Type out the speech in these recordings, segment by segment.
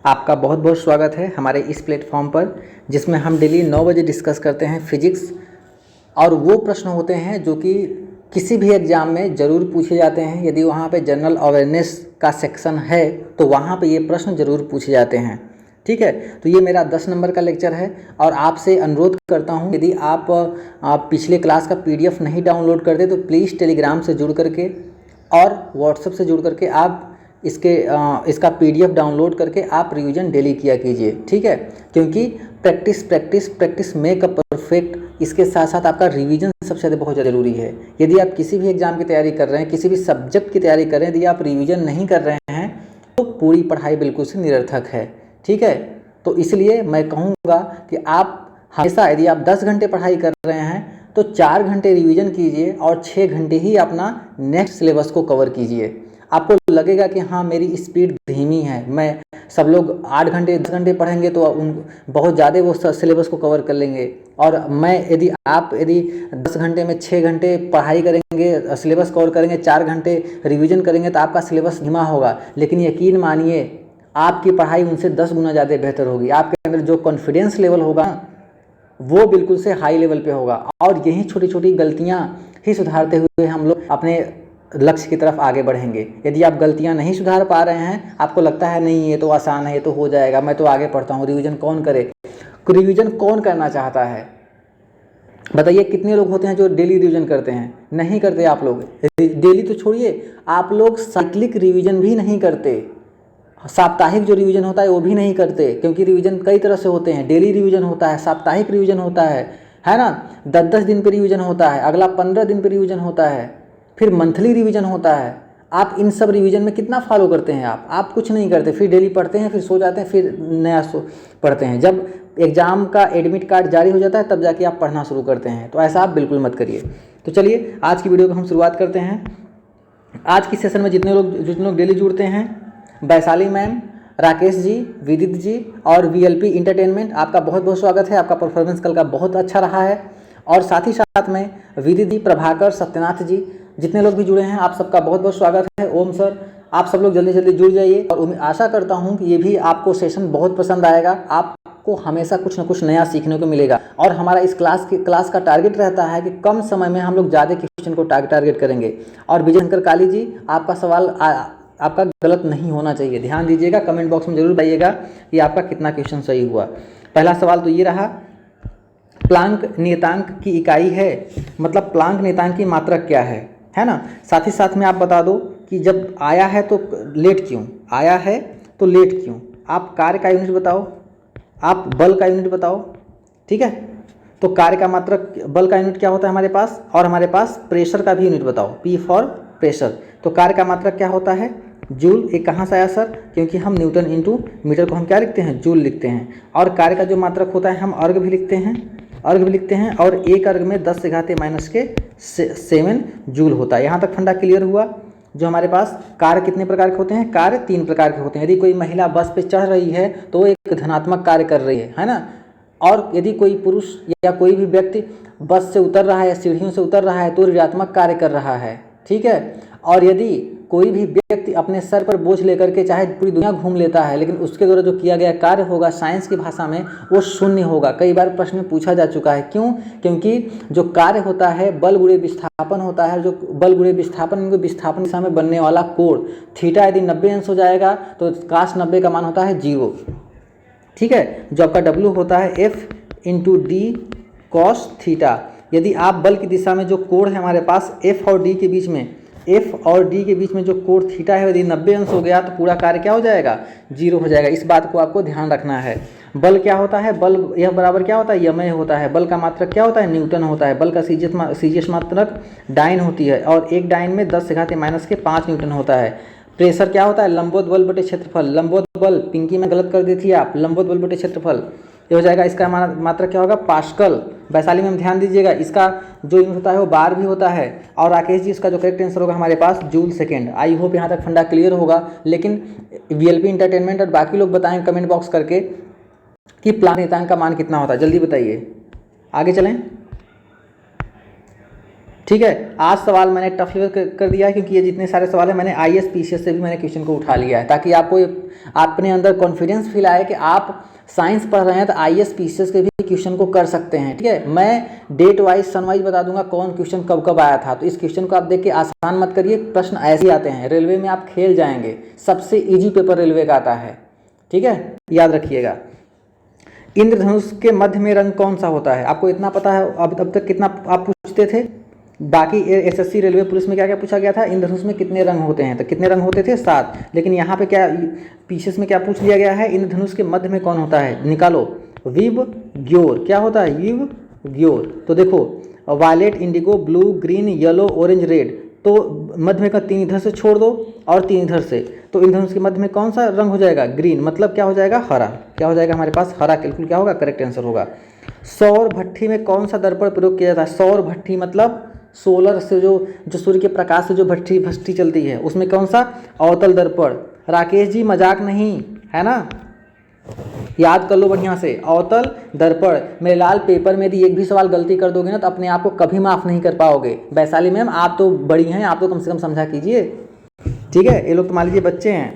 आपका बहुत बहुत स्वागत है हमारे इस प्लेटफॉर्म पर, जिसमें हम डेली 9 बजे डिस्कस करते हैं फिजिक्स। और वो प्रश्न होते हैं जो कि किसी भी एग्ज़ाम में ज़रूर पूछे जाते हैं। यदि वहाँ पे जनरल अवेयरनेस का सेक्शन है तो वहाँ पे ये प्रश्न ज़रूर पूछे जाते हैं। ठीक है, तो ये मेरा 10 नंबर का लेक्चर है और आपसे अनुरोध करता हूँ, यदि आप पिछले क्लास का PDF नहीं डाउनलोड करते तो प्लीज़ टेलीग्राम से जुड़ करके और व्हाट्सएप से जुड़ करके आप इसका PDF डाउनलोड करके आप रिवीजन डेली किया कीजिए। ठीक है, क्योंकि practice practice practice make a perfect, इसके साथ साथ आपका रिवीजन सबसे ज़्यादा बहुत ज़रूरी है। यदि आप किसी भी एग्जाम की तैयारी कर रहे हैं, किसी भी सब्जेक्ट की तैयारी कर रहे हैं, यदि आप रिवीजन नहीं कर रहे हैं तो पूरी पढ़ाई बिल्कुल से निरर्थक है। ठीक है, तो इसलिए मैं कहूँगा कि आप हमेशा, यदि आप 10 घंटे पढ़ाई कर रहे हैं तो 4 घंटे रिवीजन कीजिए और 6 घंटे ही अपना नेक्स्ट सिलेबस को कवर कीजिए। आपको लगेगा कि हाँ मेरी स्पीड धीमी है, मैं सब लोग 8 घंटे 10 घंटे पढ़ेंगे तो बहुत ज़्यादा वो सिलेबस को कवर कर लेंगे, और यदि 10 घंटे में 6 घंटे पढ़ाई करेंगे, सिलेबस कवर करेंगे, 4 घंटे रिवीजन करेंगे तो आपका सिलेबस धीमा होगा। लेकिन यकीन मानिए आपकी पढ़ाई उनसे 10 गुना ज़्यादा बेहतर होगी। आपके अंदर जो कॉन्फिडेंस लेवल होगा वो बिल्कुल से हाई लेवल पे होगा, और यही छोटी छोटी गलतियाँ ही सुधारते हुए हम लोग अपने लक्ष्य की तरफ आगे बढ़ेंगे। यदि आप गलतियां नहीं सुधार पा रहे हैं, आपको लगता है नहीं ये तो आसान है, ये तो हो जाएगा, मैं तो आगे पढ़ता हूँ, रिवीजन कौन करे। रिवीजन कौन करना चाहता है बताइए? कितने लोग होते हैं जो डेली रिवीजन करते हैं? नहीं करते आप लोग। डेली तो छोड़िए, आप लोग साइक्लिक रिवीजन भी नहीं करते, साप्ताहिक जो रिवीजन होता है वो भी नहीं करते, क्योंकि रिवीजन कई तरह से होते हैं। डेली रिवीजन होता है, साप्ताहिक रिवीजन होता है ना, 10-10 दिन पर रिवीजन होता है, अगला 15 दिन पर रिवीजन होता है, फिर मंथली रिवीजन होता है। आप इन सब रिवीजन में कितना फॉलो करते हैं? आप कुछ नहीं करते, फिर डेली पढ़ते हैं, फिर सो जाते हैं, फिर नया पढ़ते हैं। जब एग्ज़ाम का एडमिट कार्ड जारी हो जाता है तब जाके आप पढ़ना शुरू करते हैं। तो ऐसा आप बिल्कुल मत करिए। तो चलिए आज की वीडियो को हम शुरुआत करते हैं। आज की सेशन में जितने लोग डेली जुड़ते हैं, वैशाली मैम, राकेश जी, विदित जी और VLP इंटरटेनमेंट, आपका बहुत बहुत स्वागत है। आपका परफॉर्मेंस कल का बहुत अच्छा रहा है। और साथ ही साथ में विदित जी, प्रभाकर, सत्यनाथ जी, जितने लोग भी जुड़े हैं आप सबका बहुत बहुत स्वागत है। ओम सर, आप सब लोग जल्दी जल्दी जुड़ जाइए। और आशा करता हूं कि ये भी आपको सेशन बहुत पसंद आएगा। आपको हमेशा कुछ ना कुछ नया सीखने को मिलेगा। और हमारा इस क्लास का टारगेट रहता है कि कम समय में हम लोग ज़्यादा क्वेश्चन को टारगेट करेंगे। और विजय शंकर काली जी, आपका सवाल आपका गलत नहीं होना चाहिए, ध्यान दीजिएगा। कमेंट बॉक्स में जरूर बताइएगा कि आपका कितना क्वेश्चन सही हुआ। पहला सवाल तो ये रहा, प्लांक नियतांक की इकाई है, मतलब प्लांक नियतांक की मात्रक क्या है ना। साथ ही साथ में आप बता दो कि जब आया है तो लेट क्यों आया है, तो लेट क्यों। आप कार्य का यूनिट बताओ, आप बल का यूनिट बताओ। ठीक है, तो कार्य का मात्रक, बल का यूनिट क्या होता है हमारे पास, और हमारे पास प्रेशर का भी यूनिट बताओ, P फॉर प्रेशर। तो कार्य का मात्रक क्या होता है? जूल। ये कहाँ से आया सर? क्योंकि हम न्यूटन इंटू मीटर को हम क्या लिखते हैं? जूल लिखते हैं। और कार्य का जो मात्रक होता है हम अर्ग भी लिखते हैं, और एक अर्ग में 10 से घाते -7 जूल होता है। यहाँ तक फंडा क्लियर हुआ। जो हमारे पास कार्य कितने प्रकार के होते हैं? कार्य 3 प्रकार के होते हैं। यदि कोई महिला बस पे चढ़ रही है तो वो एक धनात्मक कार्य कर रही है ना। और यदि कोई पुरुष या कोई भी व्यक्ति बस से उतर रहा है या सीढ़ियों से उतर रहा है तो ऋणात्मक कार्य कर रहा है। ठीक है, और यदि कोई भी व्यक्ति अपने सर पर बोझ लेकर के चाहे पूरी दुनिया घूम लेता है, लेकिन उसके द्वारा जो किया गया कार्य होगा साइंस की भाषा में वो शून्य होगा। कई बार प्रश्न में पूछा जा चुका है। क्यों? क्योंकि जो कार्य होता है बल गुणे विस्थापन होता है। जो बल गुणे विस्थापन, विस्थापन दिशा में बनने वाला कोण थीटा यदि 90 अंश हो जाएगा तो cos 90 का मान होता है 0। ठीक है, जो आपका W होता है F × D cos थीटा। यदि आप बल की दिशा में जो कोण है हमारे पास F और D के बीच में जो कोण थीटा है, यदि 90 अंश हो गया तो पूरा कार्य क्या हो जाएगा? 0 हो जाएगा। इस बात को आपको ध्यान रखना है। बल क्या होता है? बल यह बराबर क्या होता है? यमय होता है। बल का मात्रक क्या होता है? न्यूटन होता है। बल का सीजीएस मात्रक डाइन होती है, और एक डाइन में 10 से घाते -5 न्यूटन होता है। प्रेशर क्या होता है? लंबवत बल बटे क्षेत्रफल। लंबवत बल, पिंकी में गलत कर दी थी आप, लंबवत बल बटे क्षेत्रफल ये हो जाएगा। इसका मात्रक क्या होगा? पास्कल। वैशाली में ध्यान दीजिएगा, इसका जो यूनिट होता है वो बार भी होता है। और राकेश जी, इसका जो करेक्ट आंसर होगा हमारे पास जूल सेकेंड। आई होप यहाँ तक फंडा क्लियर होगा। लेकिन VLP इंटरटेनमेंट और बाकी लोग बताएं कमेंट बॉक्स करके कि प्लांक नियतांक का मान कितना होता है, जल्दी बताइए। आगे चलें। ठीक है, आज सवाल मैंने टफ कर दिया है क्योंकि ये जितने सारे सवाल हैं मैंने IAS PCS से भी मैंने क्वेश्चन को उठा लिया है, ताकि आपको अपने अंदर कॉन्फिडेंस फील आए कि आप साइंस पढ़ रहे हैं तो IAS PCS के भी क्वेश्चन को कर सकते हैं। ठीक है, मैं डेट वाइज सन वाइज बता दूंगा कौन क्वेश्चन कब कब आया था, तो इस क्वेश्चन को आप देख के आसान मत करिए, प्रश्न ऐसे आते हैं, रेलवे में आप खेल जाएंगे, सबसे ईजी पेपर रेलवे का आता है। ठीक है, याद रखिएगा। इंद्रधनुष के मध्य में रंग कौन सा होता है, आपको इतना पता है? अब तक कितना आप पूछते थे? बाकी SSC रेलवे पुलिस में क्या क्या पूछा गया था, इंद्रधनुष में कितने रंग होते हैं, तो कितने रंग होते थे? 7। लेकिन यहाँ पे क्या पीछे में क्या पूछ लिया गया है, इंद्रधनुष के मध्य में कौन होता है, निकालो, विव ग्योर। क्या होता है, विव ग्योर। तो देखो, violet, indigo, blue, green, yellow, orange, red, तो मध्य में का 3 इधर से छोड़ दो और 3 इधर से, तो इंद्रधनुष के मध्य में कौन सा रंग हो जाएगा, ग्रीन, मतलब क्या हो जाएगा, हरा। क्या हो जाएगा हमारे पास, हरा। बिल्कुल क्या होगा, करेक्ट आंसर होगा। सौर भट्ठी में कौन सा दर्पण प्रयोग किया जाता है, सौर भट्ठी मतलब सोलर से जो सूर्य के प्रकाश से जो भट्ठी चलती है, उसमें कौन सा, अवतल दर्पण। राकेश जी मजाक नहीं है ना, याद कर लो बढ़िया से, अवतल दर्पण। मेरे लाल पेपर में यदि एक भी सवाल गलती कर दोगे ना तो अपने आप को कभी माफ नहीं कर पाओगे। वैशाली मैम आप तो बड़ी हैं, आप तो कम से कम समझा कीजिए। ठीक है, ये लोग तो मान लीजिए बच्चे हैं।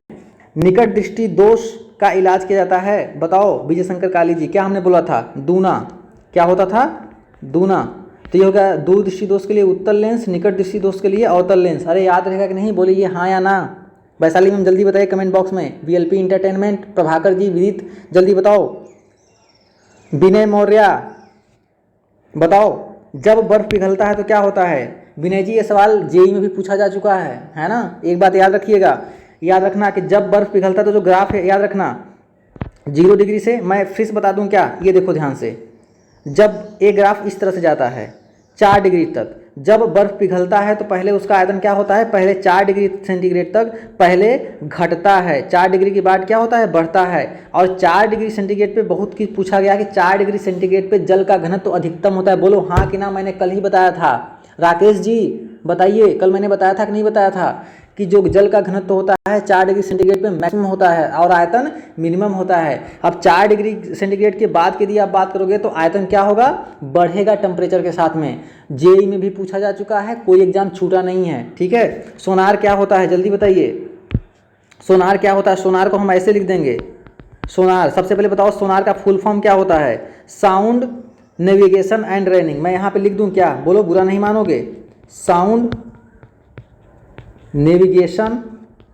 निकट दृष्टि दोष का इलाज किया जाता है, बताओ विजय शंकर काली जी। क्या हमने बोला था, दूना। क्या होता था, दूना। तो ये होगा दूर दृष्टि दोष के लिए उत्तल लेंस, निकट दृष्टि दोष के लिए अवतल लेंस। अरे याद रहेगा कि नहीं, बोलिए हाँ या ना। वैशाली मैम जल्दी बताइए कमेंट बॉक्स में। VLP इंटरटेनमेंट, प्रभाकर जी, विदित, जल्दी बताओ। विनय मौर्य बताओ, जब बर्फ पिघलता है तो क्या होता है। विनय जी ये सवाल JEE में भी पूछा जा चुका है ना। एक बात याद रखिएगा, याद रखना कि जब बर्फ पिघलता है तो जो ग्राफ है याद रखना 0 डिग्री से, मैं फिर से बता दूं क्या, ये देखो ध्यान से, जब एक ग्राफ इस तरह से जाता है 4 डिग्री तक, जब बर्फ पिघलता है तो पहले उसका आयतन क्या होता है, पहले 4 डिग्री सेंटीग्रेड तक पहले घटता है, 4 डिग्री के बाद क्या होता है, बढ़ता है। और 4 डिग्री सेंटीग्रेड पे बहुत कुछ पूछा गया कि 4 डिग्री सेंटीग्रेड पे जल का घनत्व तो अधिकतम होता है। बोलो हाँ कि ना, मैंने कल ही बताया था। राकेश जी बताइए, कल मैंने बताया था कि नहीं बताया था कि जो जल का घनत्व होता है 4 डिग्री सेंटीग्रेड पे मैक्सिमम होता है और आयतन मिनिमम होता है। अब 4 डिग्री सेंटीग्रेड के बाद यदि आप बात करोगे तो आयतन क्या होगा, बढ़ेगा टेम्परेचर के साथ में। JEE में भी पूछा जा चुका है, कोई एग्जाम छूटा नहीं है। ठीक है, सोनार क्या होता है, जल्दी बताइए। सोनार क्या होता है, सोनार को हम ऐसे लिख देंगे, सोनार। सबसे पहले बताओ सोनार का फुल फॉर्म क्या होता है, साउंड नेविगेशन एंड रेनिंग। मैं यहाँ पे लिख दूँ क्या, बोलो बुरा नहीं मानोगे, साउंड नेविगेशन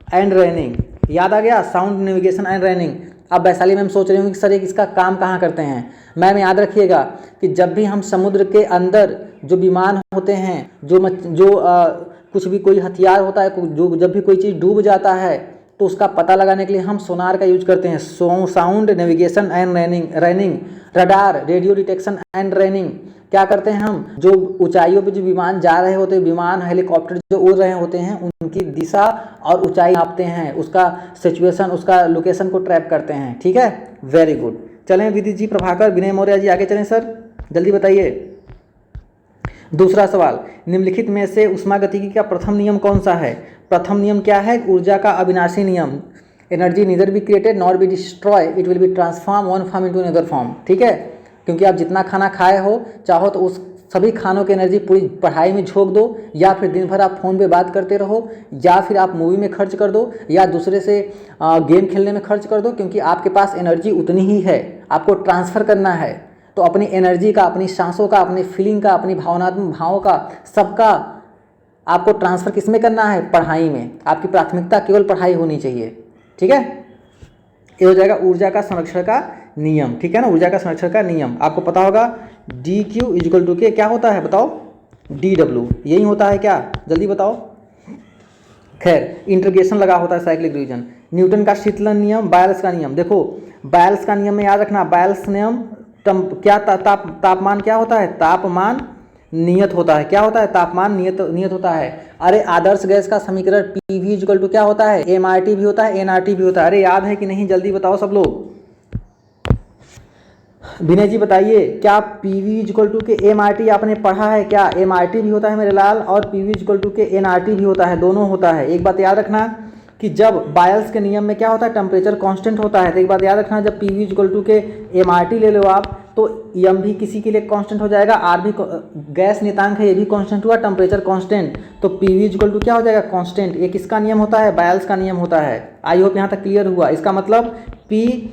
एंड रेनिंग। याद आ गया, साउंड नेविगेशन एंड रेनिंग। अब वैशाली मैम सोच रही हूँ कि सर ये इसका काम कहाँ करते हैं। मैम याद रखिएगा कि जब भी हम समुद्र के अंदर जो विमान होते हैं, जो कुछ भी कोई हथियार होता है, जो जब भी कोई चीज़ डूब जाता है तो उसका पता लगाने के लिए हम सोनार का यूज करते हैं। Sound navigation and raining, radar, radio detection and raining. क्या करते हैं हम, जो ऊंचाइयों पे जो विमान जा रहे होते हैं, विमान हेलीकॉप्टर जो उड़ रहे होते हैं, उनकी दिशा और ऊंचाई नापते हैं, उसका सिचुएशन, उसका लोकेशन को ट्रैप करते हैं। ठीक है, वेरी गुड। चलें विदित जी, प्रभाकर, विनय मौर्य जी आगे चलें सर, जल्दी बताइए। दूसरा सवाल, निम्नलिखित में से ऊष्मागतिकी का प्रथम नियम कौन सा है। प्रथम नियम क्या है, ऊर्जा का अविनाशी नियम। Energy neither be created nor be destroy, it will be transform one form into another form. ठीक है, क्योंकि आप जितना खाना खाए हो, चाहो तो उस सभी खानों की एनर्जी पूरी पढ़ाई में झोंक दो, या फिर दिन भर आप फ़ोन पे बात करते रहो, या फिर आप मूवी में खर्च कर दो, या दूसरे से गेम खेलने में खर्च कर दो, क्योंकि आपके पास एनर्जी उतनी ही है, आपको ट्रांसफ़र करना है। तो अपनी एनर्जी का, अपनी सांसों का, अपनी फीलिंग का, अपनी भावनात्मक भावों का, सबका आपको ट्रांसफ़र किस में करना है, पढ़ाई में। आपकी प्राथमिकता केवल पढ़ाई होनी चाहिए। ठीक है, ये हो जाएगा ऊर्जा का संरक्षण का नियम। ठीक है ना, ऊर्जा का संरक्षण का नियम आपको पता होगा। dq इक्वल टू के क्या होता है बताओ, dw, यही होता है क्या, जल्दी बताओ। खैर, इंटीग्रेशन लगा होता है साइक्लिक डिवीजन। न्यूटन का शीतलन नियम, बायल्स का नियम। देखो बायल्स का नियम में याद रखना, बायल्स नियम क्या तापमान क्या होता है, तापमान नियत होता है। क्या होता है, तापमान नियत होता है। अरे आदर्श गैस का समीकरण PV इक्वल टू क्या होता है, MRT भी होता है, NRT भी होता है। अरे याद है कि नहीं, जल्दी बताओ सब लोग। विनय जी बताइए, क्या PV इक्वल टू के MRT आपने पढ़ा है क्या। MRT भी होता है मेरे लाल, और PV इक्वल टू के NRT भी होता है, दोनों होता है। एक बात याद रखना कि जब बायल्स के नियम में क्या होता है, टेम्परेचर कांस्टेंट होता है। तो एक बात याद रखना, जब PV इक्वल टू के MRT ले लो आप, तो एम भी किसी के लिए कांस्टेंट हो जाएगा, आर भी गैस नियतांक है ये भी कांस्टेंट हुआ, टेम्परेचर कांस्टेंट, तो पी वी इक्वल टू क्या हो जाएगा कांस्टेंट। ये किसका नियम होता है, बायल्स का नियम होता है। आई होप यहाँ तक क्लियर हुआ। इसका मतलब P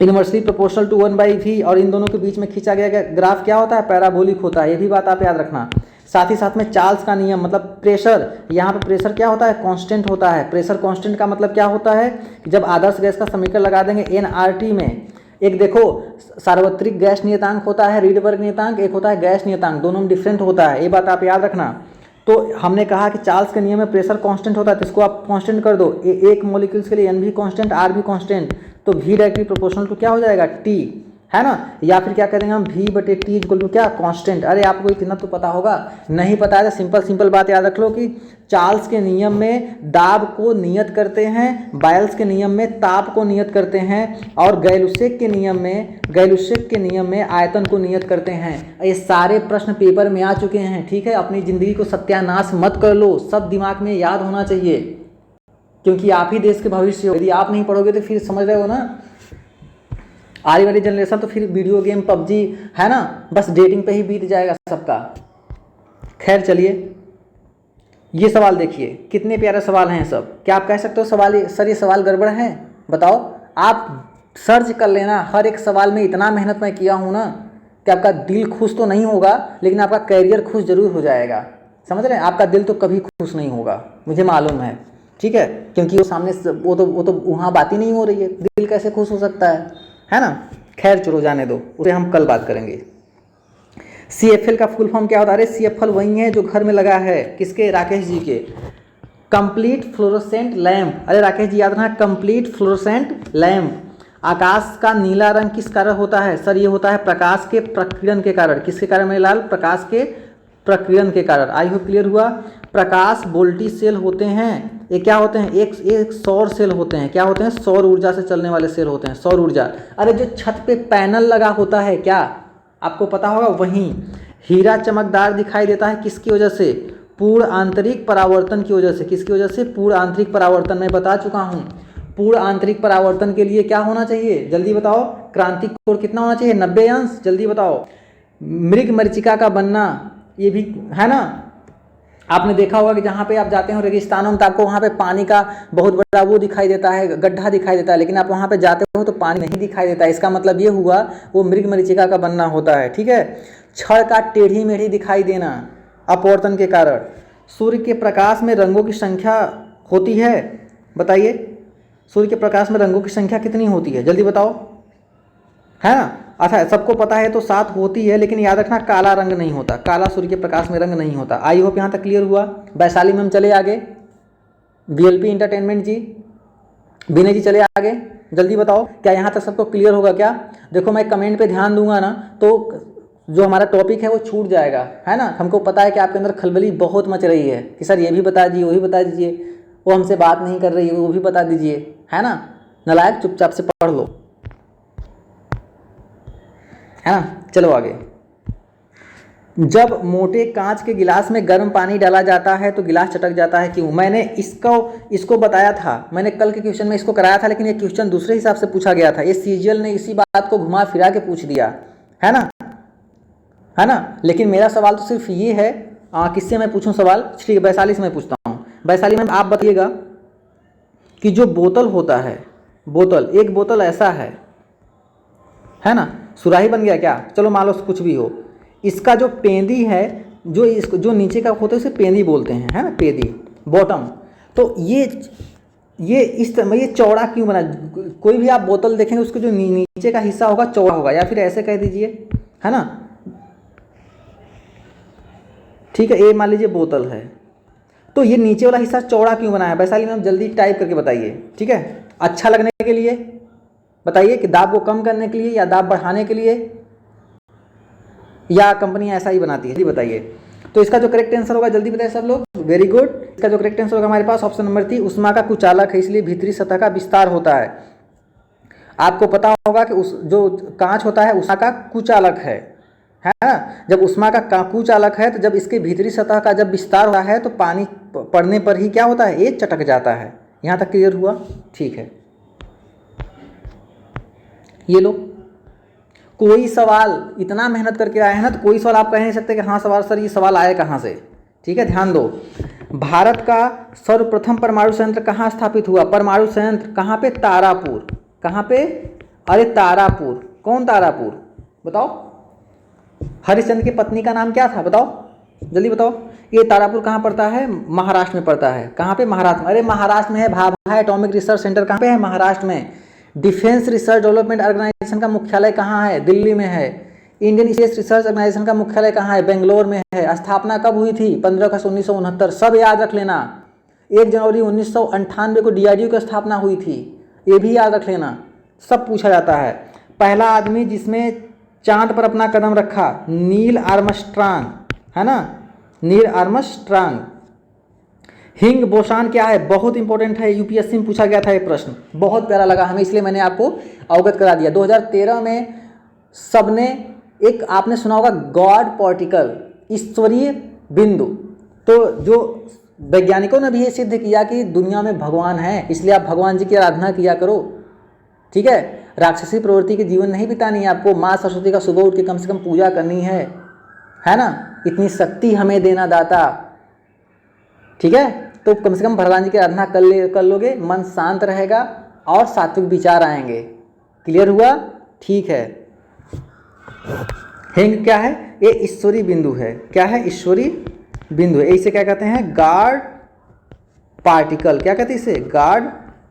inversely proportional to 1/v और इन दोनों के बीच में खींचा गया ग्राफ क्या होता है, पैराबोलिक होता है। ये भी बात आप याद रखना। साथ ही साथ में चार्ल्स का नियम मतलब प्रेशर, यहाँ पे प्रेशर क्या होता है कांस्टेंट होता है। प्रेशर कांस्टेंट का मतलब क्या होता है कि जब आदर्श गैस का समीकरण लगा देंगे एनआरटी में, एक देखो सार्वत्रिक गैस नियतांक होता है रीडबर्ग नियतांक, एक होता है गैस नियतांक, दोनों में डिफरेंट होता है, ये बात आप याद रखना। तो हमने कहा कि चार्ल्स के नियम में प्रेशर कांस्टेंट होता है, तो इसको आप कांस्टेंट कर दो, एक मॉलिक्यूल्स के लिए एन भी कांस्टेंट आर भी कांस्टेंट, तो वी डायरेक्टली प्रोपोर्शनल टू क्या हो जाएगा टी, है ना। या फिर क्या करेंगे हम v बटे टी इक्वल टू क्या कांस्टेंट। अरे आपको इतना तो पता होगा, नहीं पता है तो सिंपल बात याद रख लो कि चार्ल्स के नियम में दाब को नियत करते हैं, बायल्स के नियम में ताप को नियत करते हैं, और गैलुसेक के नियम में आयतन को नियत करते हैं। ये सारे प्रश्न पेपर में आ चुके हैं, ठीक है। अपनी ज़िंदगी को सत्यानाश मत कर लो, सब दिमाग में याद होना चाहिए, क्योंकि आप ही देश के भविष्य हो। यदि आप नहीं पढ़ोगे तो फिर समझ रहे हो ना, आने वाली जनरेशन तो फिर वीडियो गेम पबजी है ना, बस डेटिंग पे ही बीत जाएगा सबका। खैर चलिए, ये सवाल देखिए, कितने प्यारे सवाल हैं सब। क्या आप कह सकते हो सवाल सर ये सवाल गड़बड़ है? बताओ, आप सर्च कर लेना, हर एक सवाल में इतना मेहनत मैं किया हूँ ना कि आपका दिल खुश तो नहीं होगा, लेकिन आपका कैरियर खुश जरूर हो जाएगा। समझ रहे हैं, आपका दिल तो कभी खुश नहीं होगा, मुझे मालूम है, ठीक है, क्योंकि वो सामने वो तो वहाँ बात ही नहीं हो रही है, दिल कैसे खुश हो सकता है ना। खैर चलो जाने दो, उसे हम कल बात करेंगे। CFL का फुल फॉर्म क्या होता है? अरे CFL वही है जो घर में लगा है, किसके, राकेश जी के, कंप्लीट फ्लोरोसेंट लैंप। अरे राकेश जी याद रखना, कंप्लीट फ्लोरोसेंट लैंप। आकाश का नीला रंग किस कारण होता है? सर ये होता है प्रकाश के प्रकीर्णन के कारण। किसके कारण मेरे लाल? प्रकाश के प्रकीर्णन के कारण। आई होप क्लियर हुआ। प्रकाश वोल्टी सेल होते हैं, ये क्या होते हैं, एक सौर सेल होते हैं। क्या होते हैं? सौर ऊर्जा से चलने वाले सेल होते हैं, सौर ऊर्जा। अरे जो छत पे पैनल लगा होता है, क्या आपको पता होगा, वहीं हीरा चमकदार दिखाई देता है, किसकी वजह से? पूर्ण आंतरिक परावर्तन की वजह से। किसकी वजह से? पूर्ण आंतरिक परावर्तन। मैं बता चुका हूँ, पूर्ण आंतरिक परावर्तन के लिए क्या होना चाहिए, जल्दी बताओ। क्रांतिक कोण कितना होना चाहिए? 90 अंश। जल्दी बताओ। मृग मरीचिका का बनना, ये भी है ना। आपने देखा होगा कि जहाँ पे आप जाते हो रेगिस्तानों में, तो आपको वहाँ पे पानी का बहुत बड़ा वो दिखाई देता है, गड्ढा दिखाई देता है, लेकिन आप वहाँ पे जाते हो तो पानी नहीं दिखाई देता है। इसका मतलब ये हुआ वो मृग मरीचिका का बनना होता है, ठीक है। छड़ का टेढ़ी मेढ़ी दिखाई देना अपवर्तन के कारण। सूर्य के प्रकाश में रंगों की संख्या होती है, बताइए। सूर्य के प्रकाश में रंगों की संख्या कितनी होती है, जल्दी बताओ, है ना। अच्छा, सबको पता है तो 7 होती है, लेकिन याद रखना काला रंग नहीं होता, काला सूर्य के प्रकाश में रंग नहीं होता। आई होप यहाँ तक क्लियर हुआ। वैशाली में हम चले आगे, VLP इंटरटेनमेंट जी, विनय जी चले आगे, जल्दी बताओ, क्या यहाँ तक सबको क्लियर होगा क्या? देखो मैं कमेंट पे ध्यान दूंगा ना तो जो हमारा टॉपिक है वो छूट जाएगा, है ना। हमको पता है कि आपके अंदर खलबली बहुत मच रही है कि सर ये भी बता दीजिए, वो भी बता दीजिए, वो हमसे बात नहीं कर रही है, वो भी बता दीजिए, है ना। नालायक, चुपचाप से पढ़ लो, है ना। चलो आगे। जब मोटे कांच के गिलास में गर्म पानी डाला जाता है तो गिलास चटक जाता है, क्यों? मैंने इसको बताया था, मैंने कल के क्वेश्चन में इसको कराया था, लेकिन ये क्वेश्चन दूसरे हिसाब से पूछा गया था। ये सीजीएल ने इसी बात को घुमा फिरा के पूछ दिया, है ना। लेकिन मेरा सवाल तो सिर्फ ये है, किससे मैं पूछूं सवाल? श्री वैशाली से मैं पूछता हूँ। वैशाली मैम आप बताइएगा कि जो बोतल होता है, बोतल, एक बोतल ऐसा है ना, सुराही बन गया क्या? चलो मान लो कुछ भी हो, इसका जो पेंदी है, जो नीचे का होता है उसे पेंदी बोलते हैं, है ना, पेंदी, बॉटम। तो ये इस तरह ये चौड़ा क्यों बना? कोई भी आप बोतल देखेंगे उसका जो नीचे का हिस्सा होगा चौड़ा होगा, या फिर ऐसे कह दीजिए, है ना, ठीक है। ये मान लीजिए बोतल है, तो ये नीचे वाला हिस्सा चौड़ा क्यों बना है? वैशाली मैम जल्दी टाइप करके बताइए, ठीक है। अच्छा लगने के लिए बताइए, कि दाब को कम करने के लिए, या दाब बढ़ाने के लिए, या कंपनी ऐसा ही बनाती है, जल्दी बताइए। तो इसका जो करेक्ट आंसर होगा, जल्दी बताइए सब लोग, वेरी गुड। इसका जो करेक्ट आंसर होगा हमारे पास ऑप्शन नंबर 3, उष्मा का कुचालक है, इसलिए भीतरी सतह का विस्तार होता है। आपको पता होगा कि जो कांच होता है उष्मा का कुचालक है ना। जब उष्मा का कुचालक है तो जब इसके भीतरी सतह का जब विस्तार होता है तो पानी पड़ने पर ही क्या होता है, ये चटक जाता है। यहाँ तक क्लियर हुआ? ठीक है, ये लो कोई सवाल इतना मेहनत करके आए हैं ना, तो कोई सवाल आप कह नहीं सकते कि हाँ सवाल सर ये सवाल आया कहाँ से। ठीक है, ध्यान दो। भारत का सर्वप्रथम परमाणु संयंत्र कहाँ स्थापित हुआ? परमाणु संयंत्र कहाँ पे? तारापुर। कहाँ पे? अरे तारापुर। कौन तारापुर? बताओ। हरिश्चंद्र की पत्नी का नाम क्या था? बताओ, जल्दी बताओ। ये तारापुर कहाँ पड़ता है? महाराष्ट्र में पड़ता है। कहाँ पे? महाराष्ट्र में। अरे महाराष्ट्र में है। भाभा एटॉमिक रिसर्च सेंटर कहाँ पे है? महाराष्ट्र में। डिफेंस रिसर्च डेवलपमेंट ऑर्गेनाइजेशन का मुख्यालय कहाँ है? दिल्ली में है। इंडियन स्पेस रिसर्च ऑर्गेनाइजेशन का मुख्यालय कहाँ है? बेंगलोर में है। स्थापना कब हुई थी? 15 अगस्त 1969। सब याद रख लेना। 1 जनवरी 1998 को डीआरडीओ की स्थापना हुई थी, ये भी याद रख लेना, सब पूछा जाता है। पहला आदमी जिसने चांद पर अपना कदम रखा, नील आर्मस्ट्रांग, है ना, नील आर्मस्ट्रांग। हिंग बोसान क्या है? बहुत इंपॉर्टेंट है, यूपीएससी में पूछा गया था ये प्रश्न, बहुत प्यारा लगा हमें, इसलिए मैंने आपको अवगत करा दिया। 2013 में सबने एक आपने सुना होगा गॉड पार्टिकल, ईश्वरीय बिंदु। तो जो वैज्ञानिकों ने भी ये सिद्ध किया कि दुनिया में भगवान है, इसलिए आप भगवान जी की आराधना किया करो। ठीक है, राक्षसी प्रवृत्ति के जीवन नहीं बितानी है आपको। माँ सरस्वती का सुबह उठ के कम से कम पूजा करनी है ना, इतनी शक्ति हमें देना दाता। ठीक है, तो कम से कम भगवान जी की आराधना कर लोगे, मन शांत रहेगा और सात्विक विचार आएंगे। क्लियर हुआ? ठीक है। हिंग क्या है? ये ईश्वरी बिंदु है। क्या है? ईश्वरी बिंदु है। इसे क्या कहते हैं? God particle. क्या कहते हैं इसे? God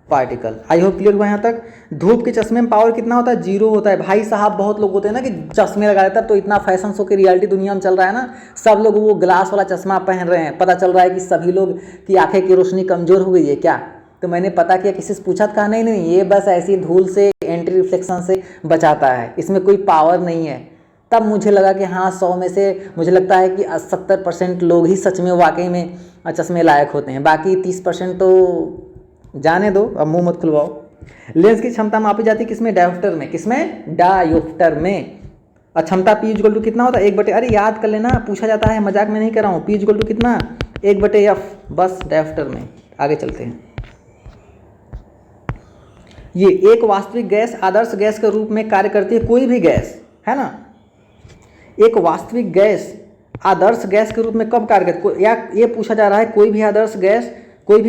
particle. I hope clear हुआ यहाँ तक। धूप के चश्मे में पावर कितना होता है? 0 होता है। भाई साहब बहुत लोग होते हैं ना कि चश्मे लगा लेते हैं, तो इतना फैशन शो की रियलिटी दुनिया में चल रहा है ना, सब लोग वो ग्लास वाला चश्मा पहन रहे हैं। पता चल रहा है कि सभी लोग की आंखें की रोशनी कमजोर हो गई है क्या? तो मैंने पता किया, किसी से पूछा, कहा नहीं नहीं, ये बस ऐसी धूल से, एंटी रिफ्लेक्शन से बचाता है, इसमें कोई पावर नहीं है। तब मुझे लगा कि हाँ 100 में से मुझे लगता है कि 70% लोग ही सच में वाकई में चश्मे लायक होते हैं, बाकी 30% तो जाने दो, अब मुंह मत खुलवाओ। लेंस की क्षमता मापी जाती है किसमें? डायोप्टर में। किसमें? डायोप्टर में। क्षमता P = कितना होता है? 1/, अरे याद कर लेना, पूछा जाता है, मजाक में नहीं कर रहा हूँ। P = कितना? 1/F, बस डायोप्टर में। आगे चलते हैं। ये एक वास्तविक गैस आदर्श गैस के रूप में कार्य करती है। कोई भी गैस, है ना, एक वास्तविक गैस आदर्श गैस के रूप में कब कार्य करती है? या ये पूछा जा रहा है कोई भी आदर्श गैस, कोई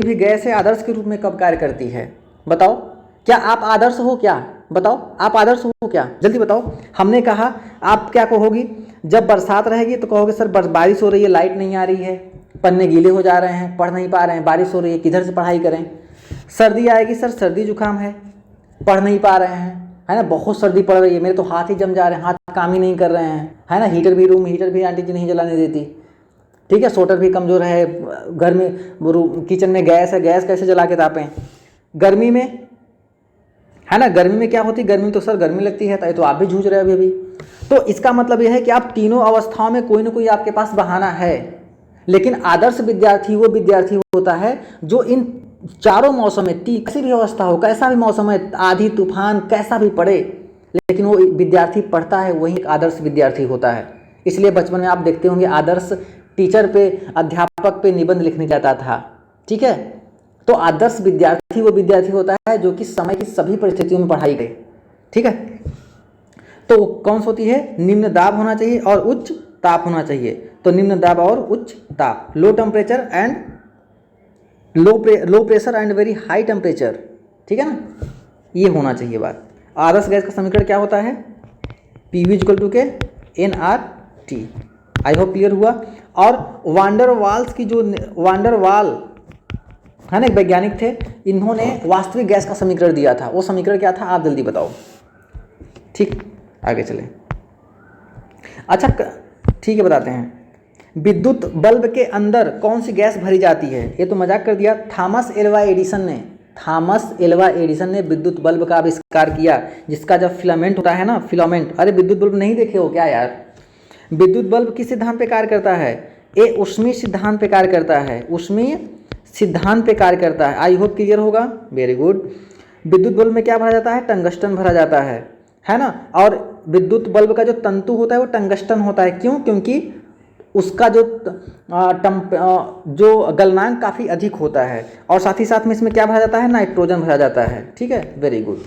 भी गैस है आदर्श के रूप में कब कार्य करती है? बताओ, क्या आप आदर्श हो? क्या बताओ, आप आदर्श हो क्या? जल्दी बताओ। हमने कहा आप क्या कहोगी? जब बरसात रहेगी तो कहोगे सर बारिश हो रही है, लाइट नहीं आ रही है, पन्ने गीले हो जा रहे हैं, पढ़ नहीं पा रहे हैं, बारिश हो रही है, किधर से पढ़ाई करें। सर्दी आएगी, सर सर्दी जुकाम है, पढ़ नहीं पा रहे हैं, है ना, बहुत सर्दी पड़ रही है, मेरे तो हाथ ही जम जा रहे हैं, हाथ काम ही नहीं कर रहे हैं, है ना, हीटर भी आंटी जी नहीं जलाने देती। ठीक है, सोटर भी कमज़ोर है, घर में किचन में गैस है, गैस कैसे जला के तापें। गर्मी में, है ना, गर्मी में क्या होती है? गर्मी में तो सर गर्मी लगती है, तो आप भी जूझ रहे हो अभी। तो इसका मतलब यह है कि आप तीनों अवस्थाओं में कोई ना कोई आपके पास बहाना है। लेकिन आदर्श विद्यार्थी वो विद्यार्थी होता है जो इन चारों मौसम में, कैसी भी अवस्था हो, कैसा भी मौसम है, आंधी तूफान कैसा भी पड़े, लेकिन वो विद्यार्थी पढ़ता है, वही एक आदर्श विद्यार्थी होता है। इसलिए बचपन में आप देखते होंगे आदर्श टीचर पे, अध्यापक पे निबंध लिखने जाता था। ठीक है, तो आदर्श विद्यार्थी वो विद्यार्थी होता है जो कि समय की सभी परिस्थितियों में पढ़ाई करे। ठीक है, तो कौन सी होती है? निम्न दाब होना चाहिए और उच्च ताप होना चाहिए। तो निम्न दाब और उच्च ताप, low temperature and low pressure and very high temperature. ठीक है ना, ये होना चाहिए बात। आदर्श गैस का समीकरण क्या होता है? PV = के nRT। आई होप क्लियर हुआ। और वांडर वाल्स की जो वांडर वाल है ना, एक वैज्ञानिक थे, इन्होंने वास्तविक गैस का समीकरण दिया था। वो समीकरण क्या था? आप जल्दी बताओ। ठीक, आगे चलें। अच्छा ठीक है, बताते हैं। विद्युत बल्ब के अंदर कौन सी गैस भरी जाती है? ये तो मजाक कर दिया। थॉमस एल्वा एडिसन ने विद्युत बल्ब का आविष्कार किया, जिसका जब फिलामेंट होता है ना, फिलामेंट, अरे विद्युत बल्ब नहीं देखे हो क्या यार? विद्युत बल्ब किस सिद्धांत पे कार्य करता है? ये ऊष्मीय सिद्धांत पे कार्य करता है, ऊष्मीय सिद्धांत पे कार्य करता है। आई होप क्लियर होगा, वेरी गुड। विद्युत बल्ब में क्या भरा जाता है? टंगस्टन भरा जाता है ना। और विद्युत बल्ब का जो तंतु होता है वो टंगस्टन होता है। क्यों? क्योंकि उसका जो गलनांक काफ़ी अधिक होता है। और साथ ही साथ में इसमें क्या भरा जाता है? नाइट्रोजन भरा जाता है। ठीक है, वेरी गुड।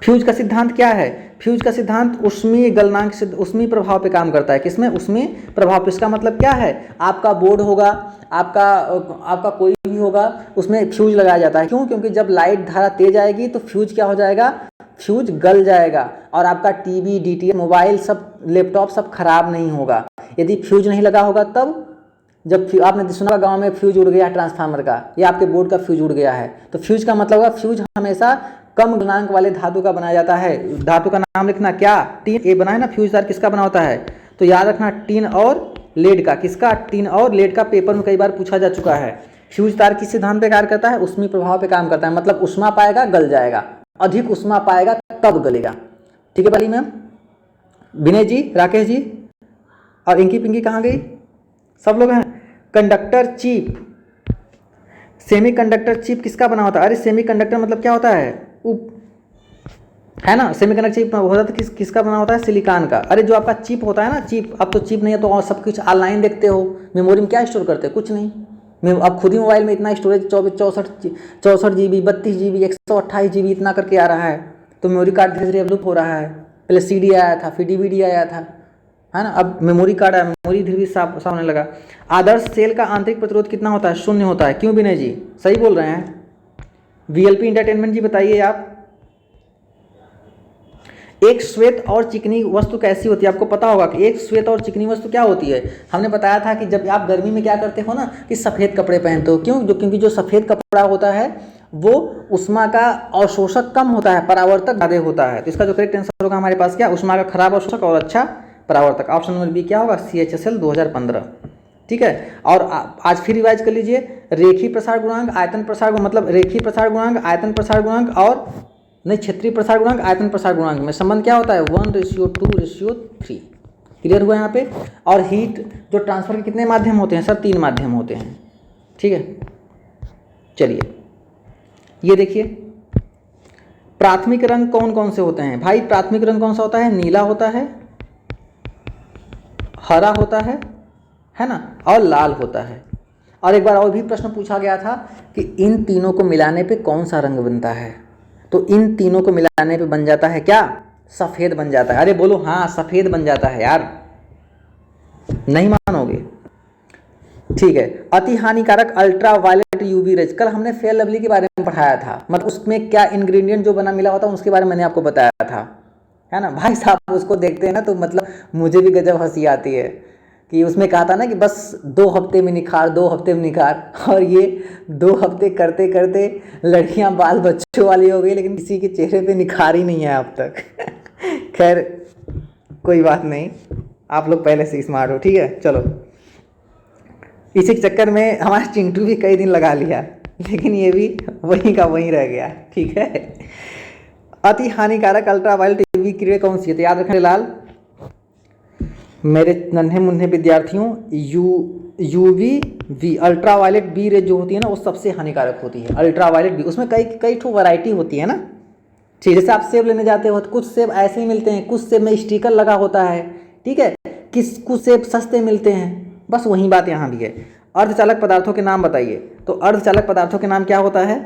फ्यूज का सिद्धांत क्या है? फ्यूज का सिद्धांत ऊष्मीय गलनांक से ऊष्मीय प्रभाव पे काम करता है। किसमें? ऊष्मीय प्रभाव पे। इसका मतलब क्या है? आपका बोर्ड होगा, आपका कोई भी होगा, उसमें फ्यूज लगाया जाता है। क्यों? क्योंकि जब लाइट धारा तेज आएगी तो फ्यूज क्या हो जाएगा? फ्यूज गल जाएगा और आपका टीवी, डीटीएच, मोबाइल, सब लैपटॉप सब खराब नहीं होगा। यदि फ्यूज नहीं लगा होगा तब, जब आपने सुना गांव में फ्यूज उड़ गया ट्रांसफार्मर का, या आपके बोर्ड का फ्यूज उड़ गया है, तो फ्यूज का मतलब होगा, फ्यूज हमेशा कम गुणांक वाले धातु का बनाया जाता है। धातु का नाम लिखना क्या? टीन। ये बना है ना फ्यूज तार, किसका बना होता है? तो याद रखना टीन और लेड का। किसका? टीन और लेड का। पेपर में कई बार पूछा जा चुका है। फ्यूज तार किस सिद्धांत पे कार्य करता है? ऊष्मीय प्रभाव पे काम करता है। मतलब ऊष्मा पाएगा गल जाएगा, अधिक ऊष्मा पाएगा तब गलेगा। ठीक है भाई मैम? विनय जी, राकेश जी और इंकी पिंकी कहाँ गई? सब लोग हैं। Conductor chip, semi conductor chip किसका बना होता है? अरे सेमी कंडक्टर मतलब क्या होता है? है ना, सेमी कंडक्टर चिप होता है किसका बना होता है? सिलिकॉन का। अरे जो आपका चिप होता है ना, चिप, अब तो चिप नहीं है तो और सब कुछ ऑनलाइन देखते हो। मेमोरी में क्या स्टोर करते हैं? कुछ नहीं। अब खुद ही मोबाइल में इतना स्टोरेज 64 GB, 32 GB, 128 GB इतना करके आ रहा है। तो मेमोरी कार्ड धीरे धीरे डेवलप हो रहा है। पहले CD आया था, फिर DVD आया था, है ना। अब मेमोरी कार्ड आया, मेमोरी धीरे धीरे साफ होने लगा। आदर्श सेल का आंतरिक प्रतिरोध कितना होता है? 0 होता है। क्यों विनय जी? सही बोल रहे हैं। VLP एंटरटेनमेंट जी बताइए आप। एक श्वेत और चिकनी वस्तु कैसी होती है? आपको पता होगा कि एक श्वेत और चिकनी वस्तु क्या होती है। हमने बताया था कि जब आप गर्मी में क्या करते हो ना, कि सफ़ेद कपड़े पहनते हो। क्यों? क्योंकि जो सफ़ेद कपड़ा होता है वो उष्मा का अवशोषक कम होता है, परावर्तक ज़्यादा होता है। तो इसका जो करेक्ट आंसर होगा हमारे पास क्या? उष्मा का खराब अवशोषक और अच्छा परावर्तक। ऑप्शन नंबर बी क्या होगा? CHSL 2015। ठीक है। और आज फिर रिवाइज कर लीजिए। रेखीय प्रसार गुणांक, आयतन प्रसार गुणांक, मतलब रेखीय प्रसार गुणांक, आयतन प्रसार गुणांक और नहीं, क्षेत्रीय प्रसार गुणांक, आयतन प्रसार गुणांक में संबंध क्या होता है? 1:2:3। क्लियर हुआ यहाँ पे? और हीट जो ट्रांसफर के कितने माध्यम होते हैं सर? 3 माध्यम होते हैं। ठीक है, चलिए ये देखिए, प्राथमिक रंग कौन कौन से होते हैं भाई? प्राथमिक रंग कौन सा होता है? नीला होता है, हरा होता है ना, और लाल होता है। और एक बार और भी प्रश्न पूछा गया था कि इन तीनों को मिलाने पे कौन सा रंग बनता है? तो इन तीनों को मिलाने पे बन जाता है क्या? सफ़ेद बन जाता है। अरे बोलो हाँ, सफ़ेद बन जाता है यार, नहीं मानोगे? ठीक है। अति हानिकारक अल्ट्रा वायलेट UV रेज, कल हमने फेयर लवली के बारे में पढ़ाया था। मतलब उसमें क्या इंग्रेडिएंट जो बना मिला होता है उसके बारे में मैंने आपको बताया था, है ना भाई साहब। उसको देखते हैं ना तो मतलब मुझे भी गजब हंसी आती है कि उसमें कहा था ना कि बस 2 हफ्ते में निखार, 2 हफ्ते में निखार। और ये 2 हफ्ते करते करते लड़कियां बाल बच्चों वाली हो गई, लेकिन किसी के चेहरे पे निखार ही नहीं है अब तक। खैर कोई बात नहीं, आप लोग पहले से स्मार्ट हो। ठीक है, चलो। इसी चक्कर में हमारा चिंटू भी कई दिन लगा लिया, लेकिन ये भी वहीं का वहीं रह गया। ठीक है। अति हानिकारक अल्ट्रा वायलेट UV किरणें कौन सी है? तो याद रखना लाल, मेरे नन्हे मुन्ने विद्यार्थियों, UV अल्ट्रा वायलेट बी रे जो होती है ना, वो सबसे हानिकारक होती है। अल्ट्रा वायलेट बी, उसमें कई ठो वैरायटी होती है ना। ठीक, जैसे आप सेब लेने जाते हो तो कुछ सेब ऐसे ही मिलते हैं, कुछ सेब में स्टिकर लगा होता है। ठीक है, कुछ सेब सस्ते मिलते हैं। बस वही बात यहाँ भी है। अर्धचालक पदार्थों के नाम बताइए। तो अर्धचालक पदार्थों के नाम क्या होता है?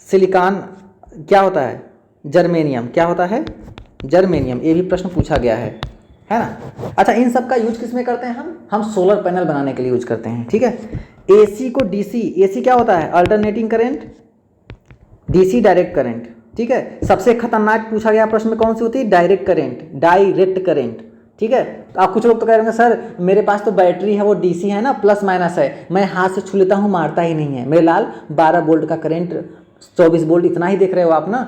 सिलिकॉन, क्या होता है? जर्मेनियम, क्या होता है? जर्मेनियम। ये भी प्रश्न पूछा गया है ना। अच्छा, इन सब का यूज किस में करते हैं? हम सोलर पैनल बनाने के लिए यूज करते हैं। ठीक है। AC को DC, AC क्या होता है? Alternating current, DC direct current. ठीक है। सबसे खतरनाक पूछा गया प्रश्न में कौन सी होती है? Direct current, direct current. ठीक है। तो आप कुछ लोग तो कह रहे हैं सर मेरे पास तो बैटरी है, वो DC है ना, प्लस माइनस है, मैं हाथ से छू लेता हूँ, मारता ही नहीं है। मेरे लाल 12 वोल्ट का करंट, 24 वोल्ट, इतना ही देख रहे हो आप ना।